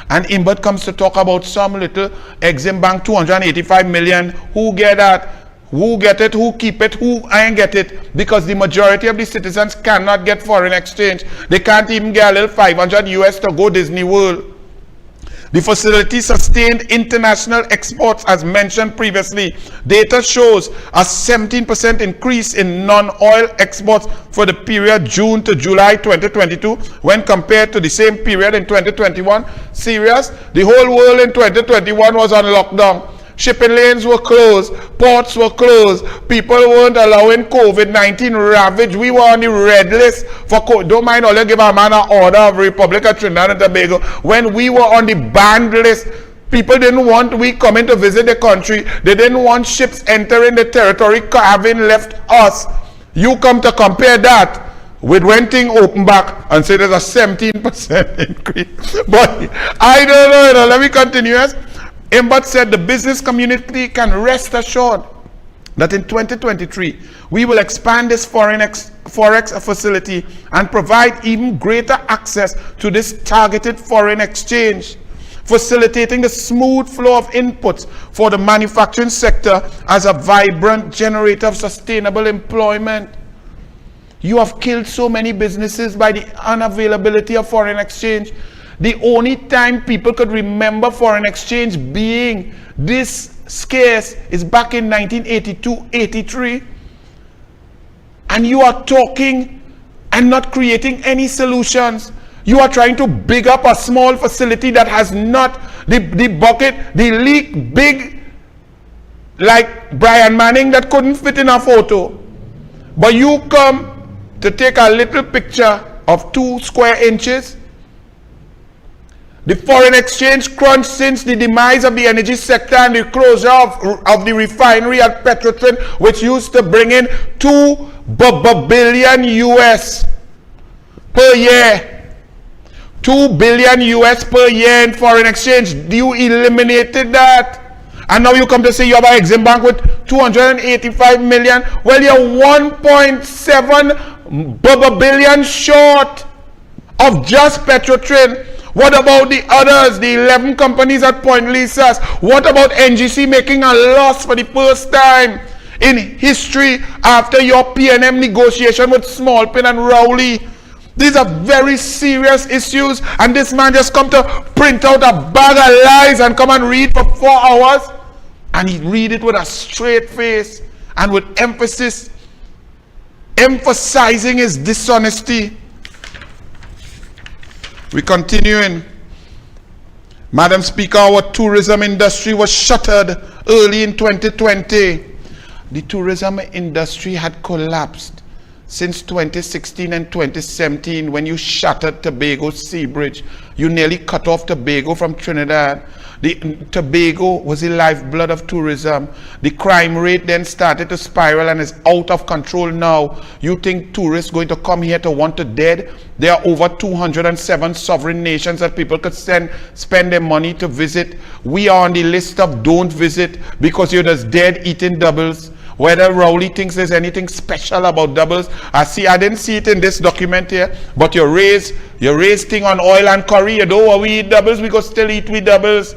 And Imbut comes to talk about some little Exim Bank 285 million. Who get that? Who get it? Who keep it? Who ain't get it? Because the majority of the citizens cannot get foreign exchange. They can't even get a little 500 US to go Disney World. The facility sustained international exports as mentioned previously. Data shows a 17% increase in non-oil exports for the period June to July 2022 when compared to the same period in 2021. Serious? The whole world in 2021 was on lockdown. Shipping lanes were closed, ports were closed, people weren't allowing COVID-19 ravage. We were on the red list for COVID. Don't mind all you give a man an order of Republic of Trinidad and Tobago. When we were on the banned list, people didn't want we coming to visit the country. They didn't want ships entering the territory having left us. You come to compare that with when things open back and say there's a 17% increase. But I don't know, let me continue. Imbut said the business community can rest assured that in 2023, we will expand this Forex facility and provide even greater access to this targeted foreign exchange, facilitating the smooth flow of inputs for the manufacturing sector as a vibrant generator of sustainable employment. You have killed so many businesses by the unavailability of foreign exchange. The only time people could remember foreign exchange being this scarce is back in 1982-83. And you are talking and not creating any solutions. You are trying to big up a small facility that has not, the leak big like Brian Manning that couldn't fit in a photo. But you come to take a little picture of 2 square inches. The foreign exchange crunch since the demise of the energy sector and the closure of the refinery at Petrotrin, which used to bring in $2 billion US per year. $2 billion US per year in foreign exchange. You eliminated that. And now you come to say you have an Exim Bank with 285 million. Well, you're 1.7 billion short of just Petrotrin. What about the others, the 11 companies at Point Lisas? What about NGC making a loss for the first time in history after your PNM negotiation with Smallpin and Rowley? These are very serious issues, and this man just come to print out a bag of lies and come and read for 4 hours, and he read it with a straight face and with emphasis, emphasizing his dishonesty. We continuing. Madam Speaker, our tourism industry was shuttered early in 2020. The tourism industry had collapsed since 2016 and 2017 when you shuttered Tobago Sea Bridge. You nearly cut off Tobago from Trinidad. Tobago was the lifeblood of tourism. The crime rate then started to spiral and is out of control now. You think tourists going to come here to want to dead? There are over 207 sovereign nations that people could spend their money to visit. We are on the list of don't visit because you're just dead eating doubles. Whether Rowley thinks there's anything special about doubles, I didn't see it in this document here, but your raise thing on oil and curry, you don't want we eat doubles, we could still eat with doubles.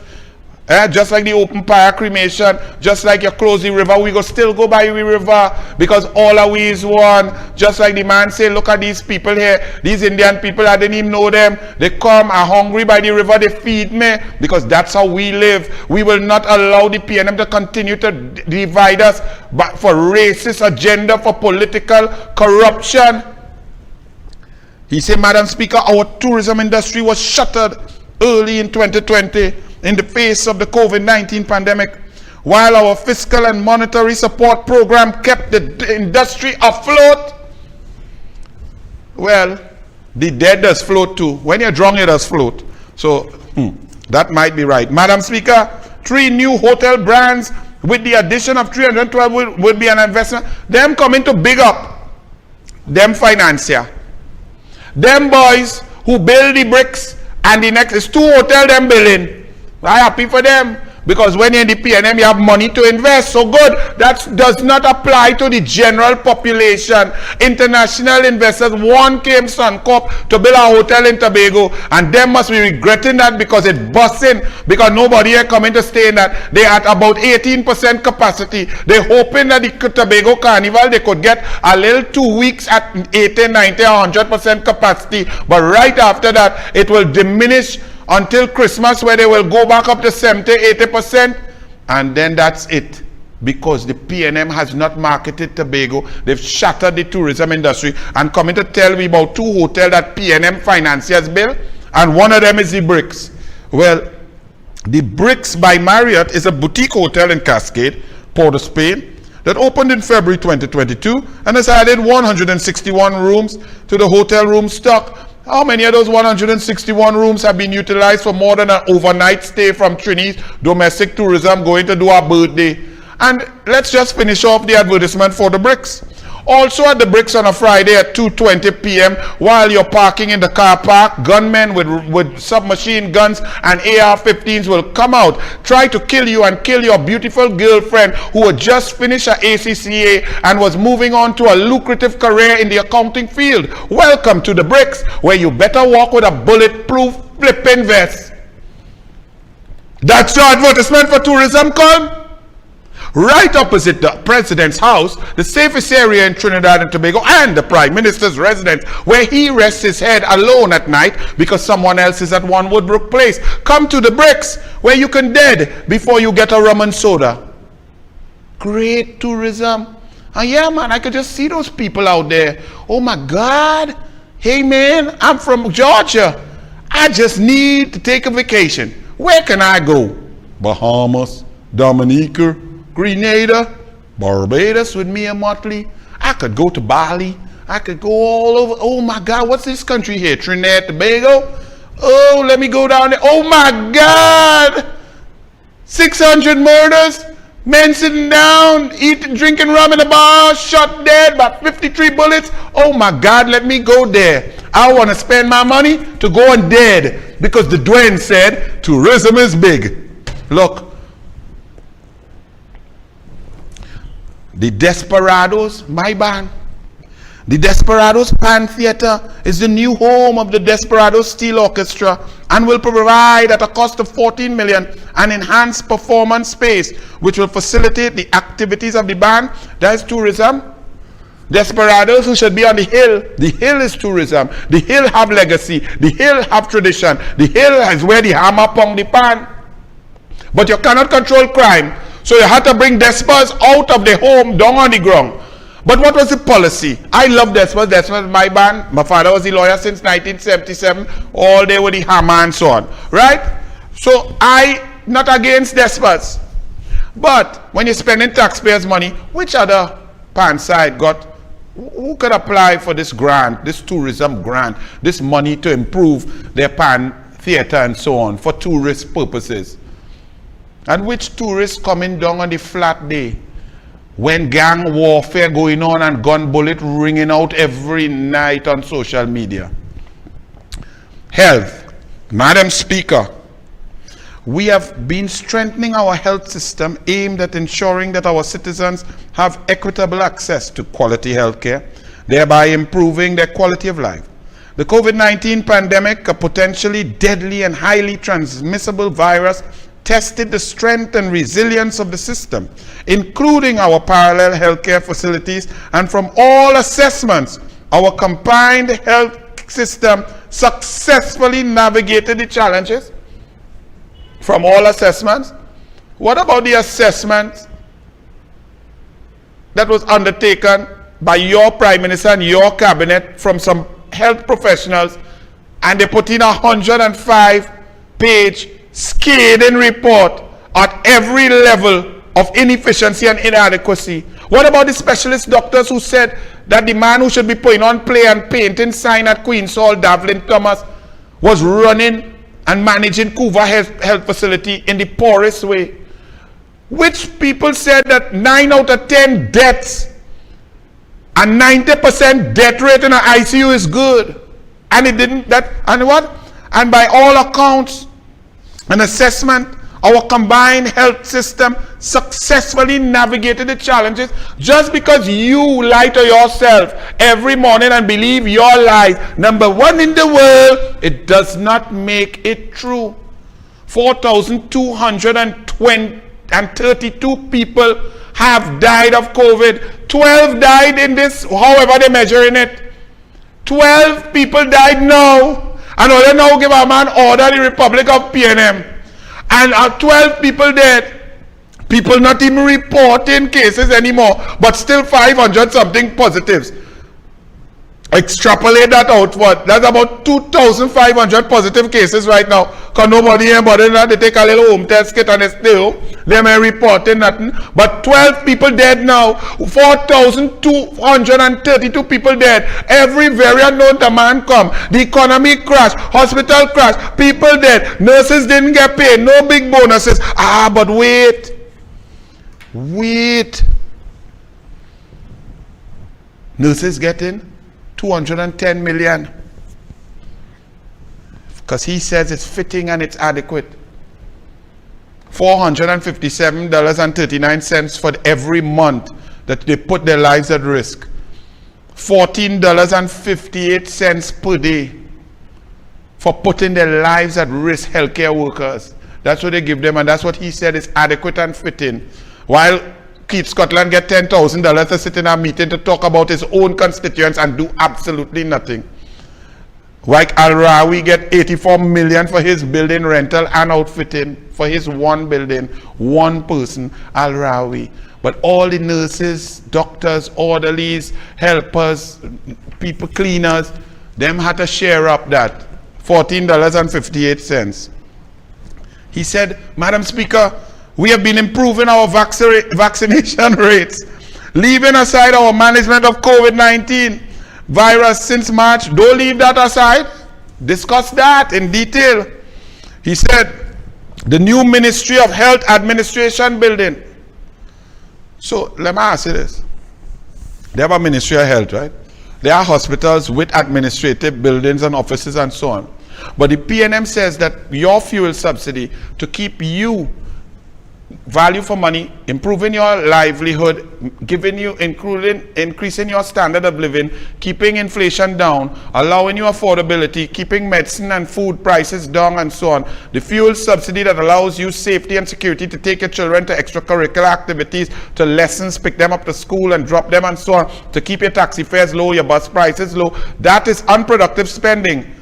Just like the open fire cremation, just like you close the river, we go still go by the river because all of we is one. Just like the man say, look at these people here, these Indian people, I didn't even know them. They come, are hungry by the river, they feed me because that's how we live. We will not allow the PNM to continue to divide us but for racist agenda, for political corruption. He said, Madam Speaker, our tourism industry was shuttered early in 2020. In the face of the COVID-19 pandemic, while our fiscal and monetary support program kept the industry afloat. Well, the dead does float too. When you're drunk, it does float. So, that might be right. Madam Speaker, 3 new hotel brands with the addition of 312 will be an investment. Them coming to big up. Them financier. Them boys who build the bricks and the next is 2 hotels them building. I'm happy for them because when you're in the PNM you have money to invest. So good. That does not apply to the general population. International investors, one came Suncorp to build a hotel in Tobago, and them must be regretting that because it's busting, because nobody here coming to stay in that. They at about 18% capacity. They're hoping that the Tobago Carnival they could get a little 2 weeks at 80, 90, 100% capacity, but right after that it will diminish until Christmas, where they will go back up to 70, 80%, and then that's it. Because the PNM has not marketed Tobago. They've shattered the tourism industry and coming to tell me about 2 hotels that PNM financiers built, and one of them is the Bricks. Well, the Bricks by Marriott is a boutique hotel in Cascade, Port of Spain, that opened in February 2022 and has added 161 rooms to the hotel room stock. How many of those 161 rooms have been utilized for more than an overnight stay from Trini's domestic tourism going to do our birthday? And let's just finish off the advertisement for the Bricks. Also at the Bricks on a Friday at 2:20 p.m. while you're parking in the car park, gunmen with submachine guns and AR-15s will come out, try to kill you and kill your beautiful girlfriend who had just finished her ACCA and was moving on to a lucrative career in the accounting field. Welcome to the Bricks, where you better walk with a bulletproof flipping vest. That's your advertisement for tourism, come? Right opposite the President's house, the safest area in Trinidad and Tobago, and the Prime Minister's residence, where he rests his head alone at night because someone else is at One Woodbrook Place. Come to the Bricks, where you can dead before you get a rum and soda. Great tourism. And yeah, man, I could just see those people out there. Oh my God. Hey man, I'm from Georgia. I just need to take a vacation. Where can I go? Bahamas, Dominica, Grenada, Barbados with Mia Motley. I could go to Bali. I could go all over. Oh my God, what's this country here? Trinidad, Tobago? Oh, let me go down there. Oh my God! 600 murders, men sitting down, eating, drinking rum in a bar, shot dead by 53 bullets. Oh my God, let me go there. I want to spend my money to go and dead because the Dwayne said tourism is big. Look. The Desperados, my band. The Desperados Pan Theatre is the new home of the Desperados Steel Orchestra and will provide at a cost of $14 million an enhanced performance space which will facilitate the activities of the band. That is tourism. Desperados who should be on the hill. The hill is tourism. The hill have legacy. The hill have tradition. The hill is where the hammer pong the pan. But you cannot control crime. So you had to bring Despers out of the home, down on the ground. But what was the policy? I love Despers. Despers is my band. My father was a lawyer since 1977. All day with the hammer and so on. Right? So I not against Despers. But when you're spending taxpayers' money, which other pan side got, who could apply for this grant, this tourism grant, this money to improve their pan theatre and so on for tourist purposes? And which tourists coming down on the flat day when gang warfare going on and gun bullet ringing out every night on social media? Health. Madam Speaker, we have been strengthening our health system aimed at ensuring that our citizens have equitable access to quality health care, thereby improving their quality of life. The COVID-19 pandemic, a potentially deadly and highly transmissible virus, tested the strength and resilience of the system, including our parallel healthcare facilities, and from all assessments, our combined health system successfully navigated the challenges. From all assessments, what about the assessment that was undertaken by your Prime Minister and your cabinet from some health professionals, and they put in a 105-page scathing report at every level of inefficiency and inadequacy? What about the specialist doctors who said that the man who should be putting on play and painting sign at Queen's Hall, Davlin Thomas, was running and managing Couva Health Facility in the poorest way? Which people said that 9 out of 10 deaths and 90% death rate in an ICU is good. And it didn't, that, and what? And by all accounts, an assessment, our combined health system successfully navigated the challenges. Just because you lie to yourself every morning and believe your lies, number one in the world, it does not make it true. 4,232 people have died of COVID. 12 died in this, however they're measuring it. 12 people died now. And all they now give a man order the Republic of PNM. And 12 people dead. People not even reporting cases anymore, but still 500 something positives. Extrapolate that out, what? That's about 2,500 positive cases right now. Because nobody here bothering that. They take a little home test kit and they stay home. They may reporting nothing. But 12 people dead now. 4,232 people dead. Every variant known to man come. The economy crash. Hospital crash. People dead. Nurses didn't get paid. No big bonuses. But wait. Wait. Nurses getting 210 million. Because he says it's fitting and it's adequate. $457.39 for every month that they put their lives at risk. $14.58 per day for putting their lives at risk, healthcare workers. That's what they give them, and that's what he said is adequate and fitting. While Keith Scotland get $10,000 to sit in a meeting to talk about his own constituents and do absolutely nothing. Like Al-Rawi get 84 million for his building rental and outfitting for his one building, one person, Al-Rawi. But all the nurses, doctors, orderlies, helpers, people, cleaners, them had to share up that $14.58. He said, Madam Speaker, we have been improving our vaccination rates, leaving aside our management of COVID-19 virus since March. Don't leave that aside. Discuss that in detail. He said, the new Ministry of Health Administration building. So let me ask you this. They have a Ministry of Health, right? There are hospitals with administrative buildings and offices and so on. But the PNM says that your fuel subsidy to keep you value for money, improving your livelihood, increasing your standard of living, keeping inflation down, allowing you affordability, keeping medicine and food prices down, and so on. The fuel subsidy that allows you safety and security to take your children to extracurricular activities, to lessons, pick them up to school and drop them, and so on, to keep your taxi fares low, your bus prices low. That is unproductive spending.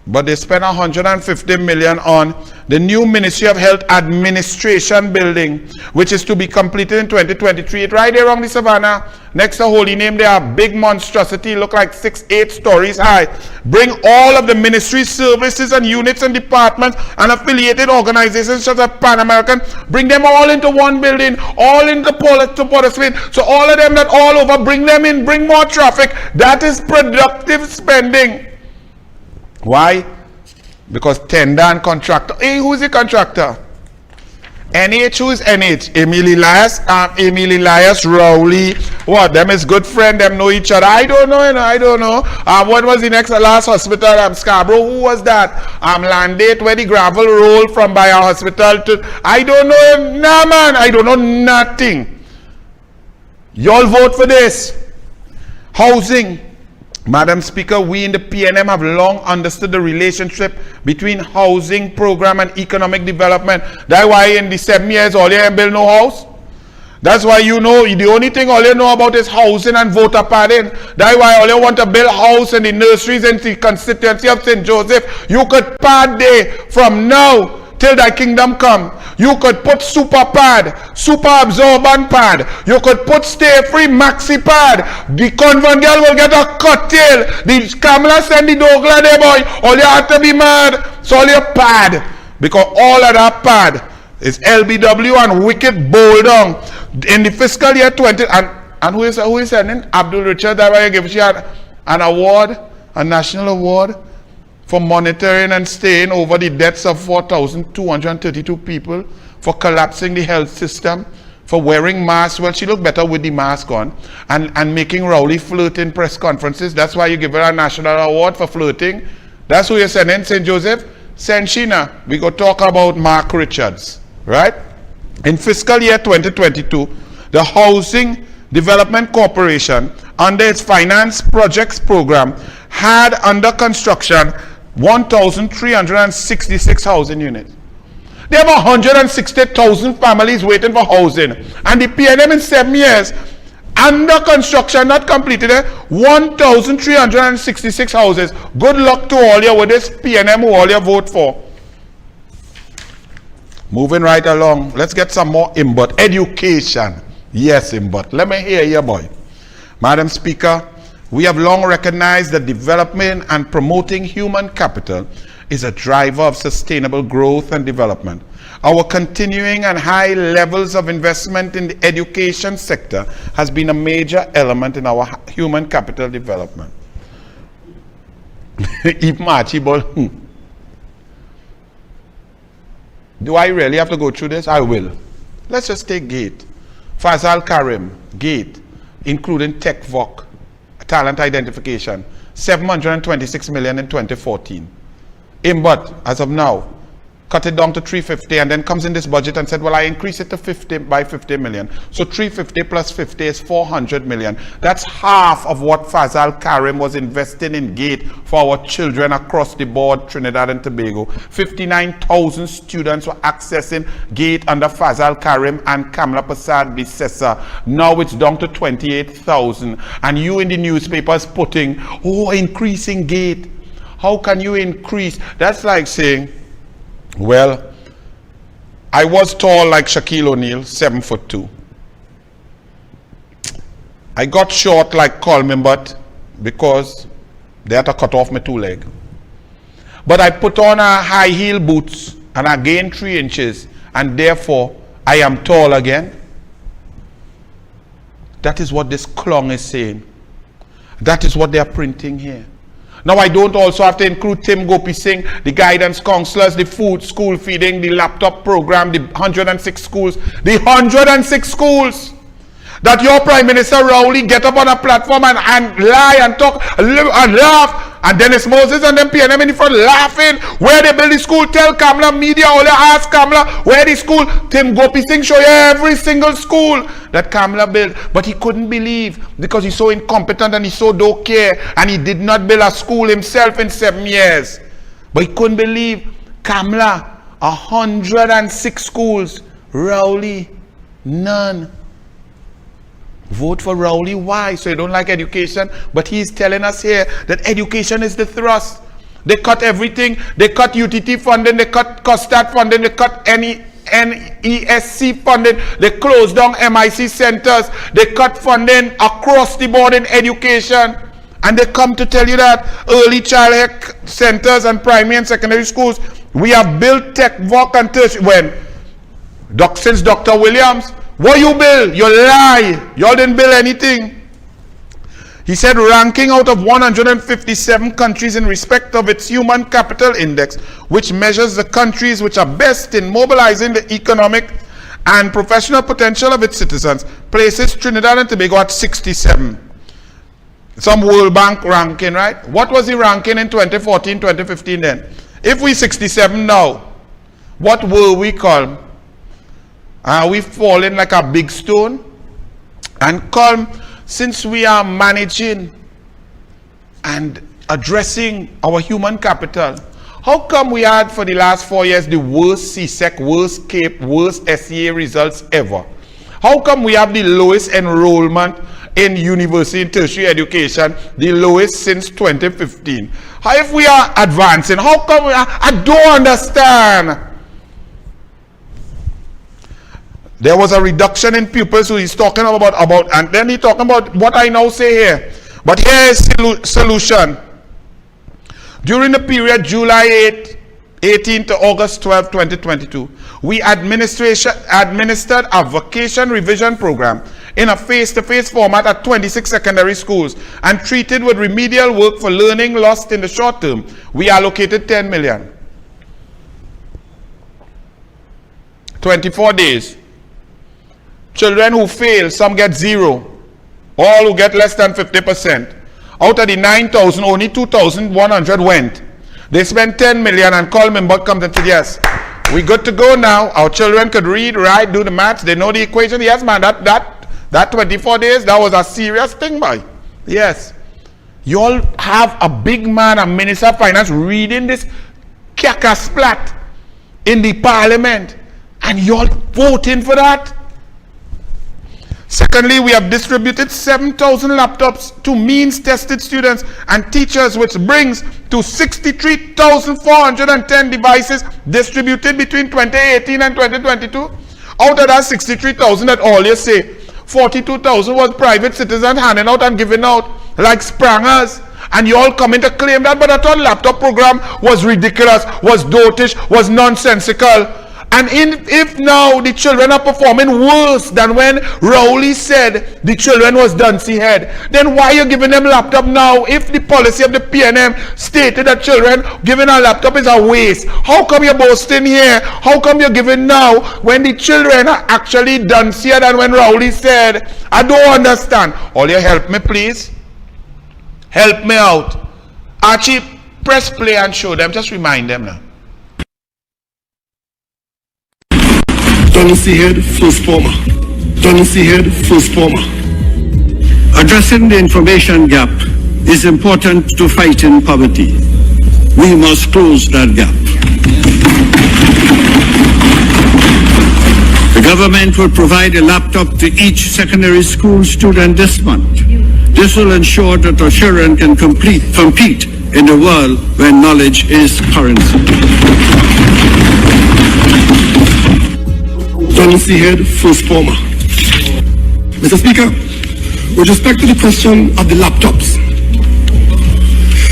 But they spent 150 million on the new Ministry of Health Administration building, which is to be completed in 2023. It's right there on the Savannah, next to Holy Name. They are a big monstrosity, look like 6-8 stories high. Bring all of the ministry services and units and departments and affiliated organizations such as Pan American, bring them all into one building, all into Port of Spain. So all of them that all over, bring them in, bring more traffic. That is productive spending. Why? Because tender and contractor. Hey, who is the contractor? NH, who is NH? Emil Elias, Rowley. What? Them is good friend, them know each other. I don't know, I don't know. What was the last hospital? Scarborough, who was that? Landate, where the gravel rolled from by our hospital to, I don't know, nah man, I don't know nothing. Y'all vote for this. Housing. Madam Speaker, we in the PNM have long understood the relationship between housing program and economic development. That's why in the 7 years all you ain't build no house. That's why you know, the only thing all you know about is housing and voter padding. That's why all you want to build house in the nurseries in the constituency of St. Joseph. You could pad there from now till thy kingdom come. You could put super pad, super absorbent pad. You could put stay free maxi pad. The convent girl will get a cut tail. The Kamala send the Douglar there, boy. All you have to be mad. So all your pad. Because all of that pad is LBW and wicked bowl down. In the fiscal year 20, and who is sending? Abdul Richard, that why you give an award, a national award, for monitoring and staying over the deaths of 4,232 people, for collapsing the health system, for wearing masks. Well, she looked better with the mask on, and making Rowley flirt in press conferences. That's why you give her a national award for flirting. That's who you're sending, St. Joseph. Send Sheena. We go talk about Mark Richards, right? In fiscal year 2022, the Housing Development Corporation, under its finance projects program, had under construction 1,366 housing units. They have 160,000 families waiting for housing. And the PNM in 7 years, under construction, not completed, 1,366 houses. Good luck to all you with this PNM who all you vote for. Moving right along, let's get some more input. Education. Yes, input. Let me hear you, boy. Madam Speaker, we have long recognized that development and promoting human capital is a driver of sustainable growth and development. Our continuing and high levels of investment in the education sector has been a major element in our human capital development. Do I really have to go through this? I will. Let's just take GATE. Fazal Karim, GATE, including TechVoc, talent identification, 726 million in 2014. But as of now, cut it down to 350, and then comes in this budget and said, well, I increase it to 50 by 50 million. So 350 plus 50 is 400 million. That's half of what Fazal Karim was investing in GATE for our children across the board, Trinidad and Tobago. 59,000 students were accessing GATE under Fazal Karim and Kamala Prasad Bisesa. Now it's down to 28,000. And you in the newspapers putting, oh, increasing GATE. How can you increase? That's like saying, well, I was tall like Shaquille O'Neal, 7'2". I got short like Coleman Butt because they had to cut off my 2 legs. But I put on a high heel boots and I gained 3 inches, and therefore I am tall again. That is what this clong is saying. That is what they are printing here. Now, I don't also have to include Tim Gopi Singh, the guidance counselors, the food, school feeding, the laptop program, the 106 schools. The 106 schools that your Prime Minister Rowley get up on a platform and lie and talk and laugh. And Dennis Moses and them PNM in the front laughing. Where they build the school, tell Kamla, media, all they ask Kamla, where the school? Tim Gopi Singh show you every single school that Kamla built. But he couldn't believe because he's so incompetent and he so don't care. And he did not build a school himself in 7 years. But he couldn't believe Kamla, 106 schools, Rowley, none. Vote for Rowley. Why? So you don't like education? But he's telling us here that education is the thrust. They cut everything. They cut UTT funding. They cut COSTAT funding. They cut NESC funding. They closed down MIC centers. They cut funding across the board in education. And they come to tell you that early child health centers and primary and secondary schools, we have built tech, VOC and tertiary. When? Since Dr. Williams, what you build? You lie. Y'all didn't build anything. He said ranking out of 157 countries in respect of its human capital index, which measures the countries which are best in mobilizing the economic and professional potential of its citizens, places Trinidad and Tobago at 67. Some World Bank ranking, right? What was the ranking in 2014, 2015 then? If we 67 now, what were we called? Are we falling like a big stone? And come, since we are managing and addressing our human capital, how come we had for the last 4 years the worst CSEC, worst CAPE, worst SEA results ever? How come we have the lowest enrollment in university and tertiary education, the lowest since 2015? How if we are advancing, how come we are, I don't understand. There was a reduction in pupils who he's talking about, and then he's talking about what I now say here. But here is solution. During the period July 18 to August 12, 2022, we administered a vacation revision program in a face-to-face format at 26 secondary schools and treated with remedial work for learning lost in the short term. We allocated 10 million. 24 days. Children who fail, some get 0. All who get less than 50%. Out of the 9,000, only 2,100 went. They spent 10 million and call me but comes and said, yes, we good to go now. Our children could read, write, do the maths. They know the equation. Yes, man, that 24 days, that was a serious thing, boy. Yes. You all have a big man, a minister of finance, reading this kaka splat in the parliament. And you all voting for that? Secondly, we have distributed 7,000 laptops to means-tested students and teachers, which brings to 63,410 devices distributed between 2018 and 2022. Out of that 63,000 that all you say, 42,000 was private citizens handing out and giving out like sprangers. And you all come in to claim that, but I thought laptop program was ridiculous, was dotish, was nonsensical. And if now the children are performing worse than when Rowley said the children was Duncy head, then why are you giving them laptop now if the policy of the PNM stated that children giving a laptop is a waste? How come you're boasting here? How come you're giving now when the children are actually Duncier than when Rowley said? I don't understand. All you help me, please. Help me out. Archie, press play and show them. Just remind them now.
Donaldsy Head, first former. Donaldsy Head, first former. Addressing the information gap is important to fighting poverty. We must close that gap. The government will provide a laptop to each secondary school student this month. This will ensure that our children can compete in a world where knowledge is currency. Donaldsy Head, first former. Mr. Speaker, with respect to the question of the laptops,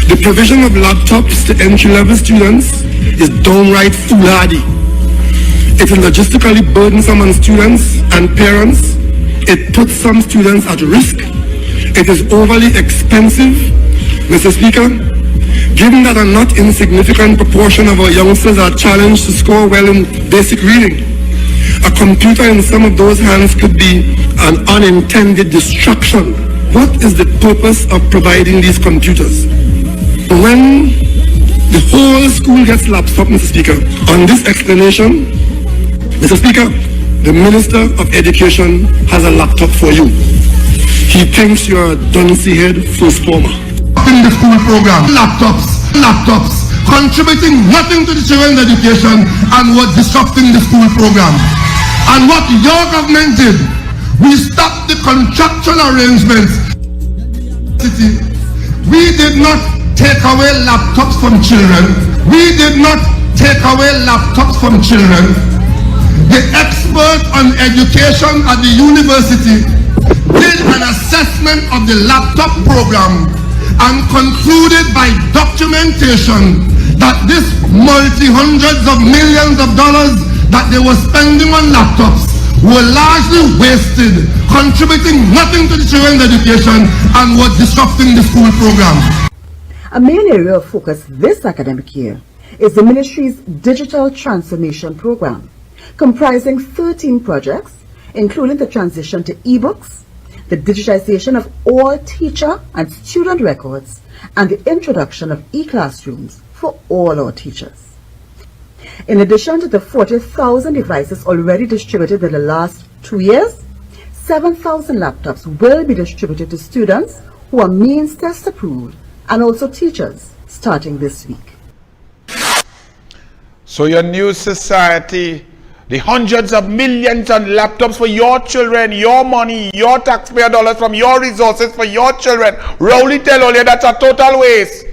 the provision of laptops to entry-level students is downright foolhardy. It is logistically burdensome on students and parents. It puts some students at risk. It is overly expensive. Mr. Speaker, given that a not insignificant proportion of our youngsters are challenged to score well in basic reading, a computer in some of those hands could be an unintended distraction. What is the purpose of providing these computers? When the whole school gets laptop, Mr. Speaker, on this explanation, Mr. Speaker, the Minister of Education has a laptop for you. He thinks you're a duncy head first former. In the school program, laptops, contributing nothing to the children's education and was disrupting the school program. And what your government did, we stopped the contractual arrangements. We did not take away laptops from children. We did not take away laptops from children. The expert on education at the university did an assessment of the laptop program and concluded by documentation that this multi-hundreds of millions of dollars that they were spending on laptops were largely wasted, contributing nothing to the children's education and was disrupting the school program.
A main area of focus this academic year is the ministry's digital transformation program, comprising 13 projects, including the transition to e-books, the digitization of all teacher and student records, and the introduction of e-classrooms for all our teachers. In addition to the 40,000 devices already distributed in the last 2 years, 7,000 laptops will be distributed to students who are means test approved and also teachers starting this week.
So your new society, the hundreds of millions of laptops for your children, your money, your taxpayer dollars from your resources for your children. Rowley tell all you that's a total waste.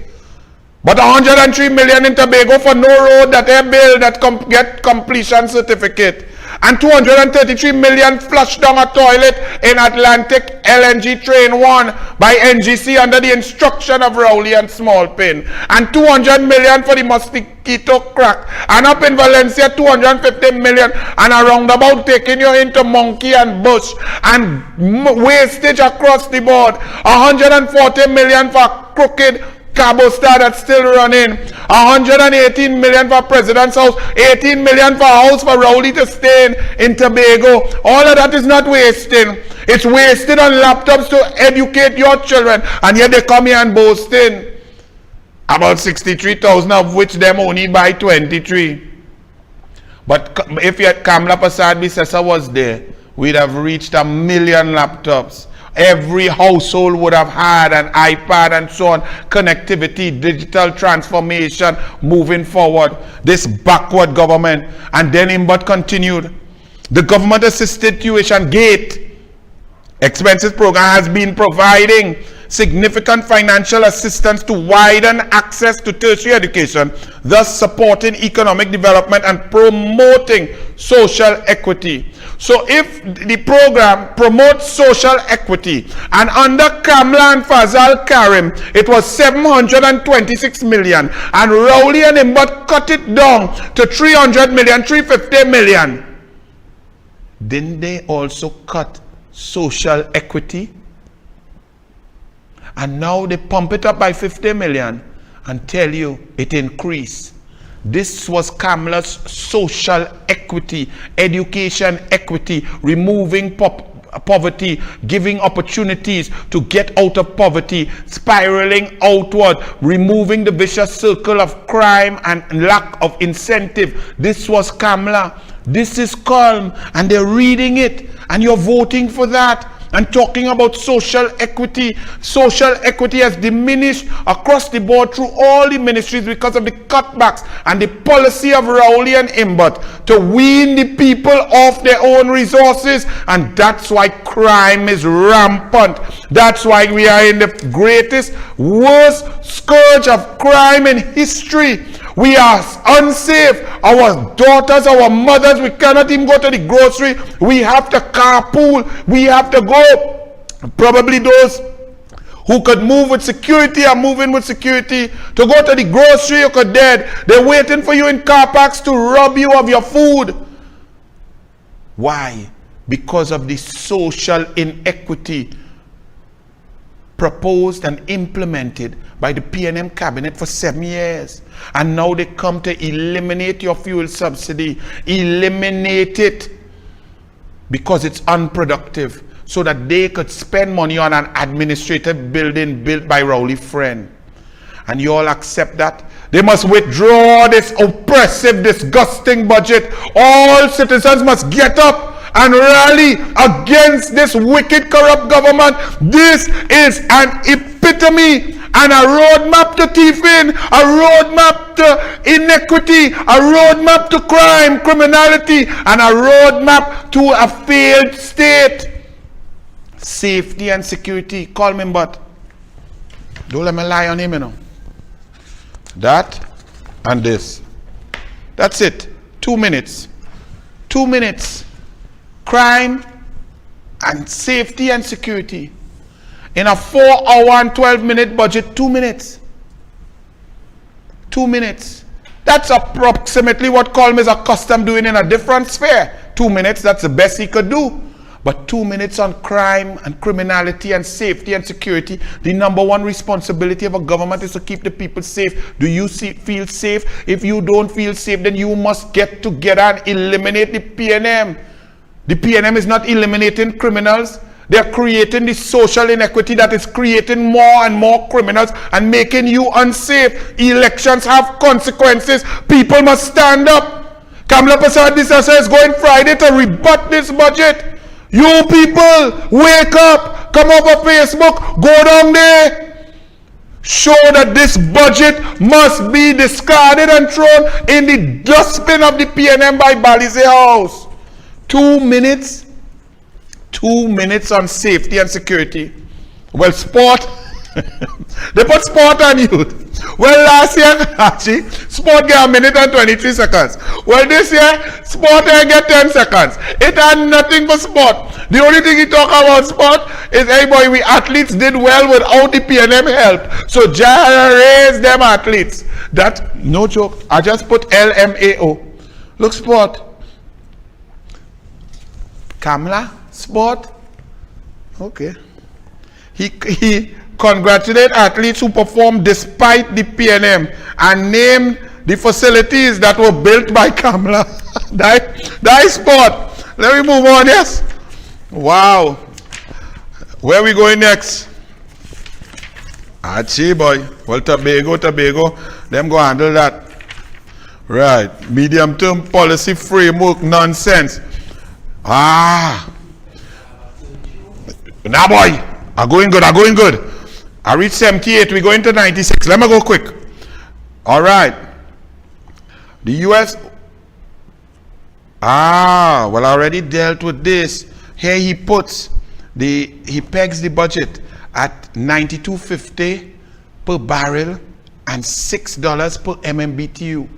But 103 million in Tobago for no road that they build that get completion certificate. And 233 million flushed down a toilet in Atlantic LNG Train 1 by NGC under the instruction of Rowley and Smallpin. And 200 million for the mosquito crack. And up in Valencia, 250 million. And a roundabout taking you into Monkey and Bush. And wastage across the board. 140 million for crooked Cabo Star that's still running. 118 million for President's House. 18 million for a house for Rowley to stay in Tobago. All of that is not wasting. It's wasted on laptops to educate your children. And yet they come here and boasting. About 63,000 of which them only buy 23. But if yet Kamla Prasad Bisesa was there, we'd have reached 1 million laptops. Every household would have had an iPad and so on. Connectivity, digital transformation, moving forward. This backward government. And then Imbot continued. The government assisted tuition gate expenses program has been providing significant financial assistance to widen access to tertiary education, thus supporting economic development and promoting social equity. So if the program promotes social equity, and under Kamla and Fazal Karim, it was 726 million, and Rowley and Imbot cut it down to 300 million, 350 million. Didn't they also cut social equity? And now they pump it up by 50 million and tell you it increased. This was Kamla's social equity, education equity, removing poverty, giving opportunities to get out of poverty, spiraling outward, removing the vicious circle of crime and lack of incentive. This was Kamla. This is calm, and they're reading it, and you're voting for that. And talking about social equity. Social equity has diminished across the board through all the ministries because of the cutbacks and the policy of Rowley and Imbot to wean the people off their own resources. And that's why crime is rampant. That's why we are in the greatest, worst scourge of crime in history. We are unsafe. Our daughters, our mothers, we cannot even go to the grocery. We have to carpool. We have to go. Probably those who could move with security are moving with security. To go to the grocery, you could dead. They're waiting for you in car parks to rob you of your food. Why? Because of the social inequity proposed and implemented by the PNM cabinet for 7 years. And now they come to eliminate your fuel subsidy. Eliminate it because it's unproductive, so that they could spend money on an administrative building built by Rowley Friend. And you all accept that? They must withdraw this oppressive, disgusting budget. All citizens must get up and rally against this wicked, corrupt government. This is an epitome and a roadmap to thieving, a roadmap to inequity, a roadmap to crime, criminality, and a roadmap to a failed state. Safety and security. Call me, but don't let me lie on him, you know. That and this. That's it. 2 minutes. 2 minutes. Crime and safety and security. In a 4-hour and 12-minute budget, 2 minutes. 2 minutes. That's approximately what Colm is accustomed doing in a different sphere. 2 minutes, that's the best he could do. But 2 minutes on crime and criminality and safety and security. The number one responsibility of a government is to keep the people safe. Do you feel safe? If you don't feel safe, then you must get together and eliminate the PNM. The PNM is not eliminating criminals. They are creating the social inequity that is creating more and more criminals and making you unsafe. Elections have consequences. People must stand up. Kamala Prasad is going Friday to rebut this budget. You people, wake up. Come over Facebook. Go down there. Show that this budget must be discarded and thrown in the dustbin of the PNM by Balize House. 2 minutes. 2 minutes on safety and security. Well, sport. They put sport on youth. Well, last year, actually, sport get 1 minute and 23 seconds. Well, this year, sport get 10 seconds. It had nothing for sport. The only thing he talk about sport is, hey boy, we athletes did well without the PNM help. So, Jaya raised them athletes. That, no joke. I just put LMAO. Look, sport. Kamala, sport. Okay. He congratulated athletes who performed despite the PNM and named the facilities that were built by Kamala. that is sport. Let me move on, yes. Wow. Where are we going next? Achi boy. Well, Tobago. Them go handle that. Right. Medium term policy framework nonsense. Ah. Now boy. I'm going good. I reached 78. We're going to 96. Let me go quick. All right. The U.S. Well, I already dealt with this. Here he puts he pegs the budget at $92.50 per barrel and $6 per MMBTU,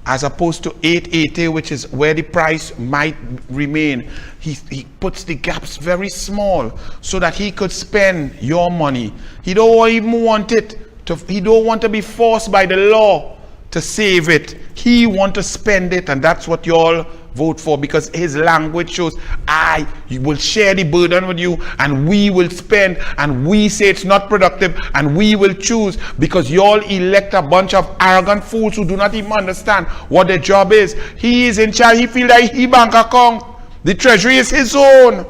as opposed to $8.80, which is where the price might remain. He puts the gaps very small so that he could spend your money. He don't even want it to, he don't want to be forced by the law to save it. He want to spend it, and that's what you all vote for, because his language shows, I will share the burden with you, and we will spend, and we say it's not productive, and we will choose, because you all elect a bunch of arrogant fools who do not even understand what their job is. He is in charge. He feel like he bank account. The treasury is his own.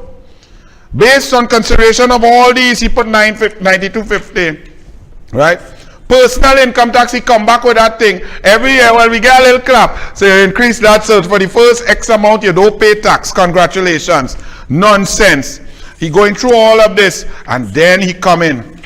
Based on consideration of all these, he put $92.50, right? Personal income tax, he come back with that thing. Every year, well, we get a little clap. So you increase that, so for the first X amount, you don't pay tax. Congratulations. Nonsense. He going through all of this, and then he come in.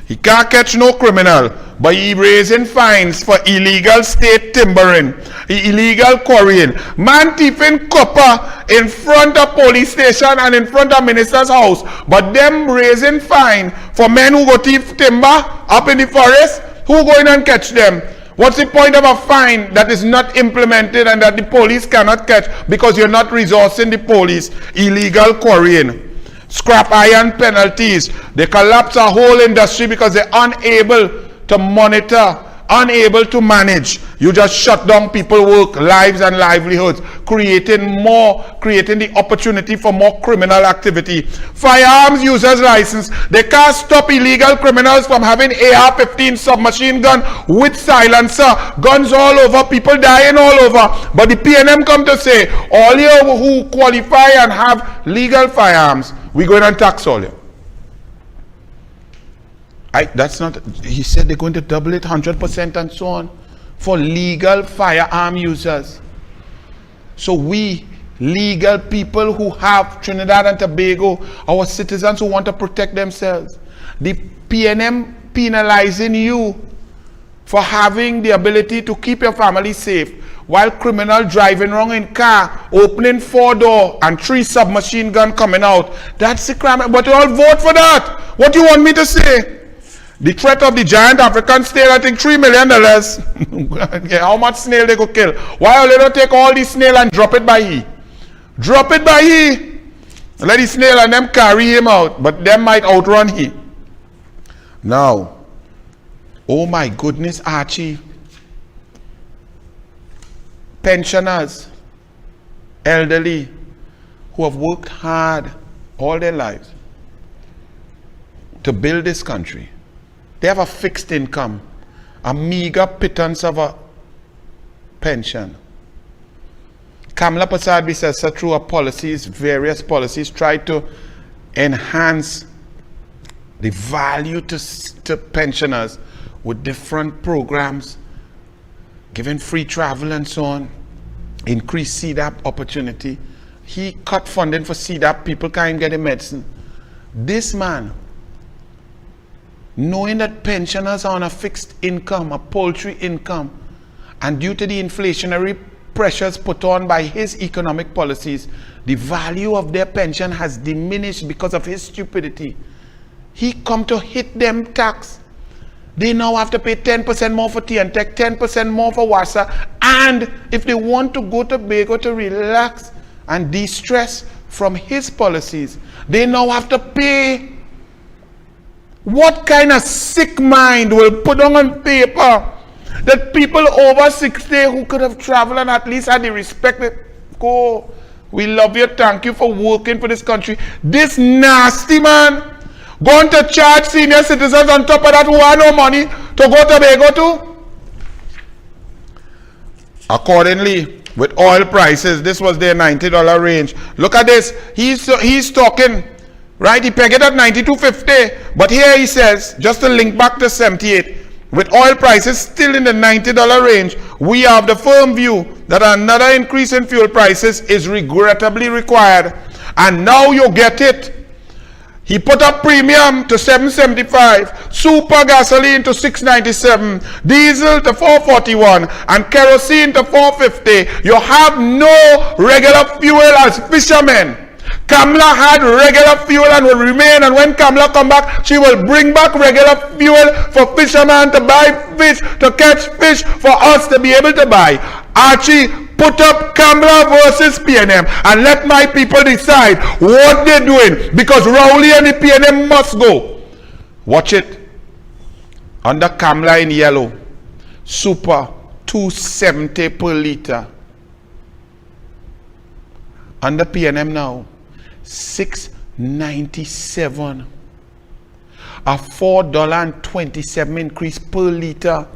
He can't catch no criminal, but he raising fines for illegal state timbering, illegal quarrying, man thieving copper in front of police station and in front of minister's house, but them raising fine for men who go thief timber up in the forest. Who go in and catch them? What's the point of a fine that is not implemented and that the police cannot catch because you're not resourcing the police? Illegal quarrying. Scrap iron penalties. They collapse a whole industry because they're unable to monitor, unable to manage. You just shut down people work, lives and livelihoods, creating the opportunity for more criminal activity. Firearms users license. They can't stop illegal criminals from having AR-15 submachine gun with silencer, guns all over, people dying all over. But the PNM come to say, all you who qualify and have legal firearms, we going to tax all you. That's not, he said they're going to double it 100% and so on for legal firearm users. So we, legal people who have Trinidad and Tobago, our citizens who want to protect themselves, the PNM penalizing you for having the ability to keep your family safe, while criminal driving wrong in car, opening 4-door and 3 submachine gun coming out. That's the crime. But you all vote for that. What do you want me to say? The threat of the giant African snail, I think $3 million. Yeah, how much snail they go kill? Why they don't take all the snail and drop it by he? Drop it by he. Let the snail and them carry him out, but them might outrun he. Now, oh my goodness, Archie. Pensioners, elderly, who have worked hard all their lives to build this country. They have a fixed income, a meager pittance of a pension. Kamla Prasad Bisesa, through her policies, various policies, tried to enhance the value to pensioners with different programs, giving free travel and so on, increase CDAP opportunity. He cut funding for CDAP, people can't get a medicine. This man, knowing that pensioners are on a fixed income, a paltry income, and due to the inflationary pressures put on by his economic policies, the value of their pension has diminished because of his stupidity. He come to hit them tax. They now have to pay 10% more for tea and tech, 10% more for WASA, and if they want to go to Tobago to relax and de-stress from his policies, they now have to pay. What kind of sick mind will put on paper that people over 60 who could have traveled and at least had the respect that, go, we love you, thank you for working for this country. This nasty man going to charge senior citizens on top of that who have no money to go to Tobago to? Accordingly, with oil prices, this was their $90 range. Look at this. He's talking, right? He pegged it at $92.50. But here he says, just to link back to 78, with oil prices still in the $90 range, we have the firm view that another increase in fuel prices is regrettably required. And now you get it. He put up premium to $7.75, super gasoline to $6.97, diesel to $4.41, and kerosene to $4.50. You have no regular fuel as fishermen. Kamla had regular fuel and will remain, and when Kamla come back, she will bring back regular fuel for fishermen to buy fish, to catch fish for us to be able to buy. Archie, put up Kamla versus PNM and let my people decide what they're doing, because Rowley and the PNM must go. Watch it. Under Kamla in yellow, super $2.70 per liter. Under PNM now, $6.97. A $4.27 increase per liter.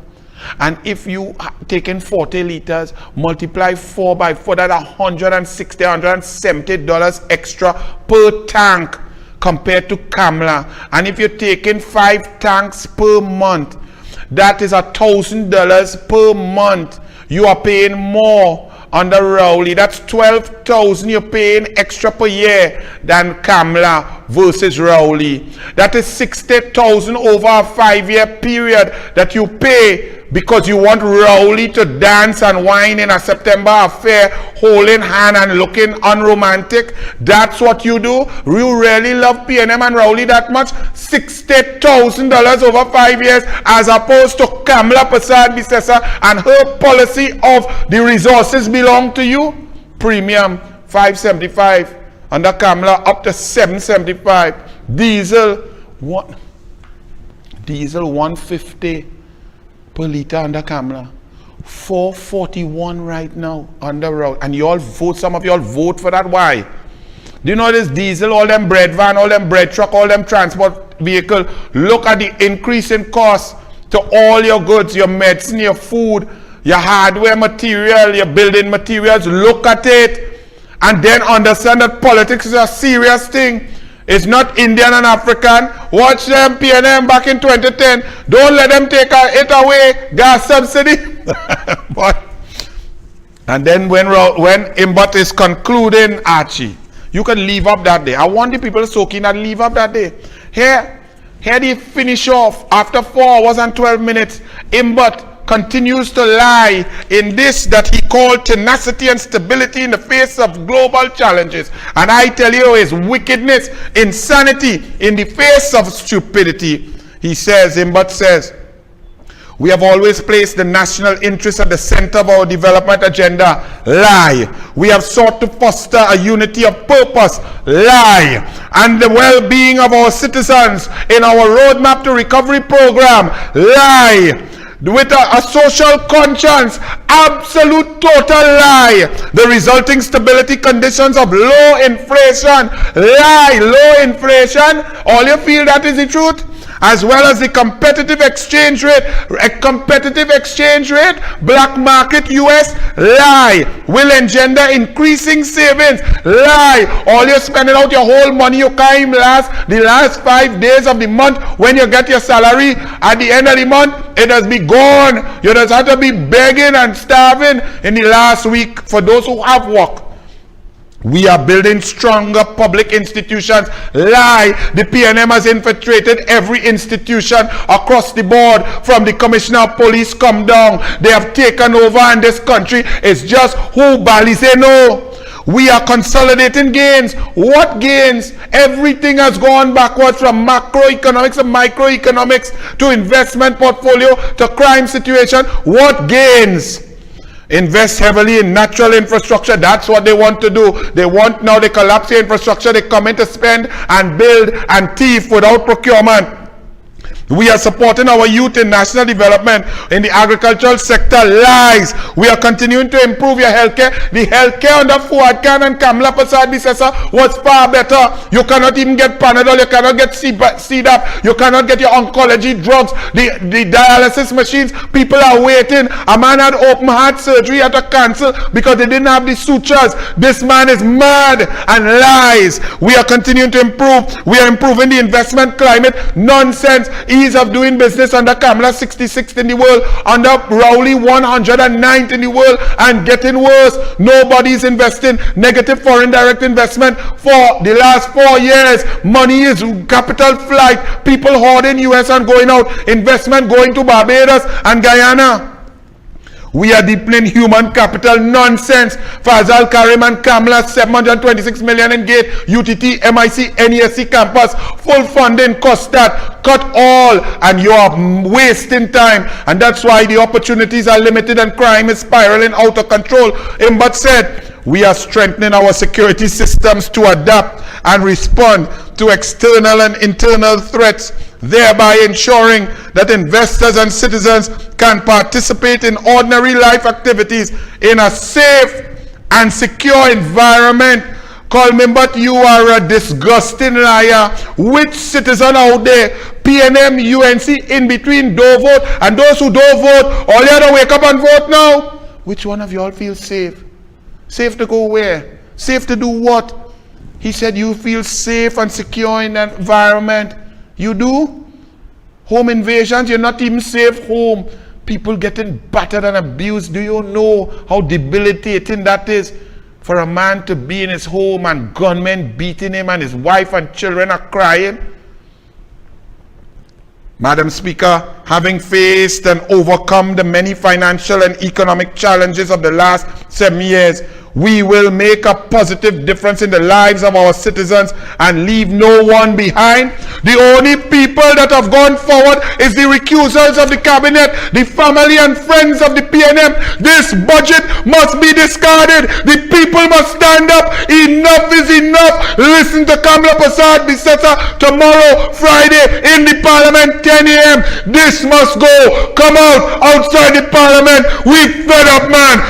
And if you taking 40 liters, multiply 4 by 4, that's $170 extra per tank compared to Kamla. And if you're taking 5 tanks per month, that is $1,000 per month. You are paying more under Rowley. That's $12,000 you're paying extra per year than Kamla versus Rowley. That is $60,000 over a 5-year period that you pay because you want Rowley to dance and wine in a September affair, holding hand and looking unromantic. That's what you do. You really love PNM and Rowley that much? $60,000 over 5 years, as opposed to Kamla Prasad Bisesa and her policy of the resources belong to you. Premium $5.75 under Kamla, up to $7.75. Diesel $1.50 per liter under Kamla, $4.41 right now under Rowley. And you all vote, some of you all vote for that. Why? Do you know this diesel, all them bread van, all them bread truck, all them transport vehicle? Look at the increase in cost to all your goods, your medicine, your food, your hardware material, your building materials. Look at it and then understand that politics is a serious thing. It's not Indian and African. Watch them PNM back in 2010. Don't let them take it away. Gas subsidy. And then when Imbot is concluding, Archie, you can leave up that day. I want the people soaking and leave up that day. Here they finish off after 4 hours and 12 minutes. Imbot continues to lie in this that he called tenacity and stability in the face of global challenges. And I tell you, his wickedness, insanity in the face of stupidity. He says, Imbot says, we have always placed the national interest at the center of our development agenda. Lie. We have sought to foster a unity of purpose. Lie. And the well-being of our citizens in our roadmap to recovery program. Lie. With a social conscience, absolute total lie. The resulting stability conditions of low inflation, lie, low inflation, all you feel that is the truth? As well as the competitive exchange rate, black market US, lie, will engender increasing savings, lie, all you're spending out your whole money you can't last the last 5 days of the month when you get your salary, at the end of the month, it has been gone. You just have to be begging and starving in the last week for those who have work. We are building stronger public institutions. Lie. The PNM has infiltrated every institution across the board. From the Commissioner of Police come down. They have taken over, and this country is just who Bali say no. We are consolidating gains. What gains? Everything has gone backwards from macroeconomics and microeconomics to investment portfolio to crime situation. What gains? Invest heavily in natural infrastructure. That's what they want to do. They want now, they collapse the infrastructure. They come in to spend and build and thief without procurement. We are supporting our youth in national development in the agricultural sector. Lies. We are continuing to improve your healthcare. The healthcare under Fuad Khan and Kamla Prasad Bisesa was far better. You cannot even get Panadol. You cannot get CDAP. You cannot get your oncology drugs. The dialysis machines. People are waiting. A man had open heart surgery at a cancer because they didn't have the sutures. This man is mad and lies. We are continuing to improve. We are improving the investment climate. Nonsense. Ease of doing business under Kamala 66th in the world, under Rowley 109th in the world, and getting worse. Nobody's investing. Negative foreign direct investment for the last 4 years. Money is capital flight. People hoarding US and going out. Investment going to Barbados and Guyana. We are deepening human capital. Nonsense. Fazal Karim and Kamala, 726 million in gate. UTT, MIC, NESC campus. Full funding, cost that. Cut all. And you are wasting time. And that's why the opportunities are limited and crime is spiraling out of control. Imbot said, we are strengthening our security systems to adapt and respond to external and internal threats, thereby ensuring that investors and citizens can participate in ordinary life activities in a safe and secure environment. Call me, but you are a disgusting liar. Which citizen out there, PNM, UNC, in between, don't vote, and those who don't vote, all you have to wake up and vote now? Which one of you all feels safe? Safe to go where? Safe to do what? He said you feel safe and secure in an environment. You do? Home invasions, you're not even safe home. People getting battered and abused. Do you know how debilitating that is? For a man to be in his home and gunmen beating him and his wife and children are crying. Madam Speaker, having faced and overcome the many financial and economic challenges of the last 7 years, we will make a positive difference in the lives of our citizens and leave no one behind. The only people that have gone forward is the recusals of the cabinet, the family and friends of the PNM. This budget must be discarded. The people must stand up. Enough is enough. Listen to Kamla Prasad Bisesa tomorrow, Friday, in the parliament, 10 a.m. This must go. Come out outside the parliament. We fed up, man.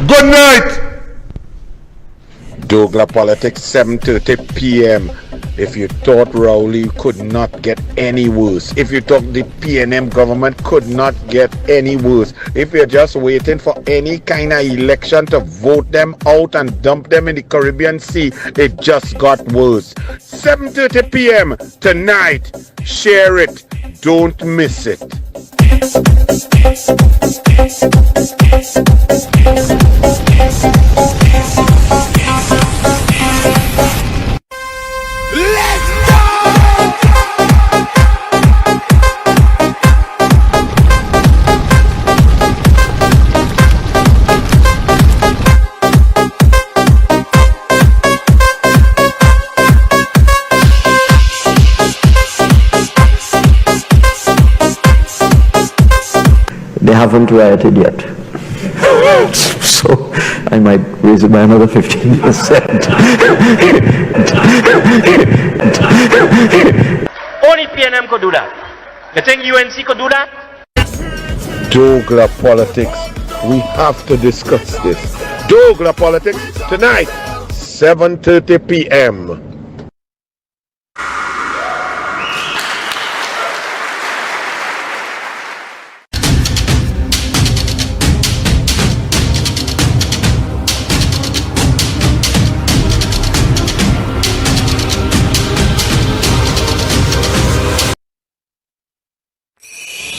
Good night.
Douglar Politics, 7:30 p.m.
If you thought Rowley could not get any worse, if you thought the PNM government could not get any worse, if you're just waiting for any kind of election to vote them out and dump them in the Caribbean Sea, it just got worse. 7:30 p.m. tonight. Share it. Don't miss it.
Let's go!
They haven't rioted yet. So I might raise it by another 15%.
Only PNM could do that. You think UNC could do that?
Douglar politics. We have to discuss this. Douglar politics tonight, 7:30 p.m.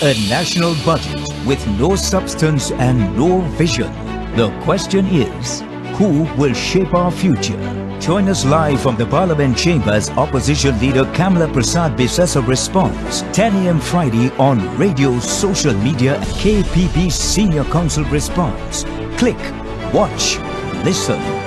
A national budget with no substance and no vision. The question is, who will shape our future? Join us live from the Parliament Chambers. Opposition Leader Kamala Prasad Bisesa responds 10 a.m. Friday on radio, social media. KPP Senior Counsel responds. Click, watch, listen.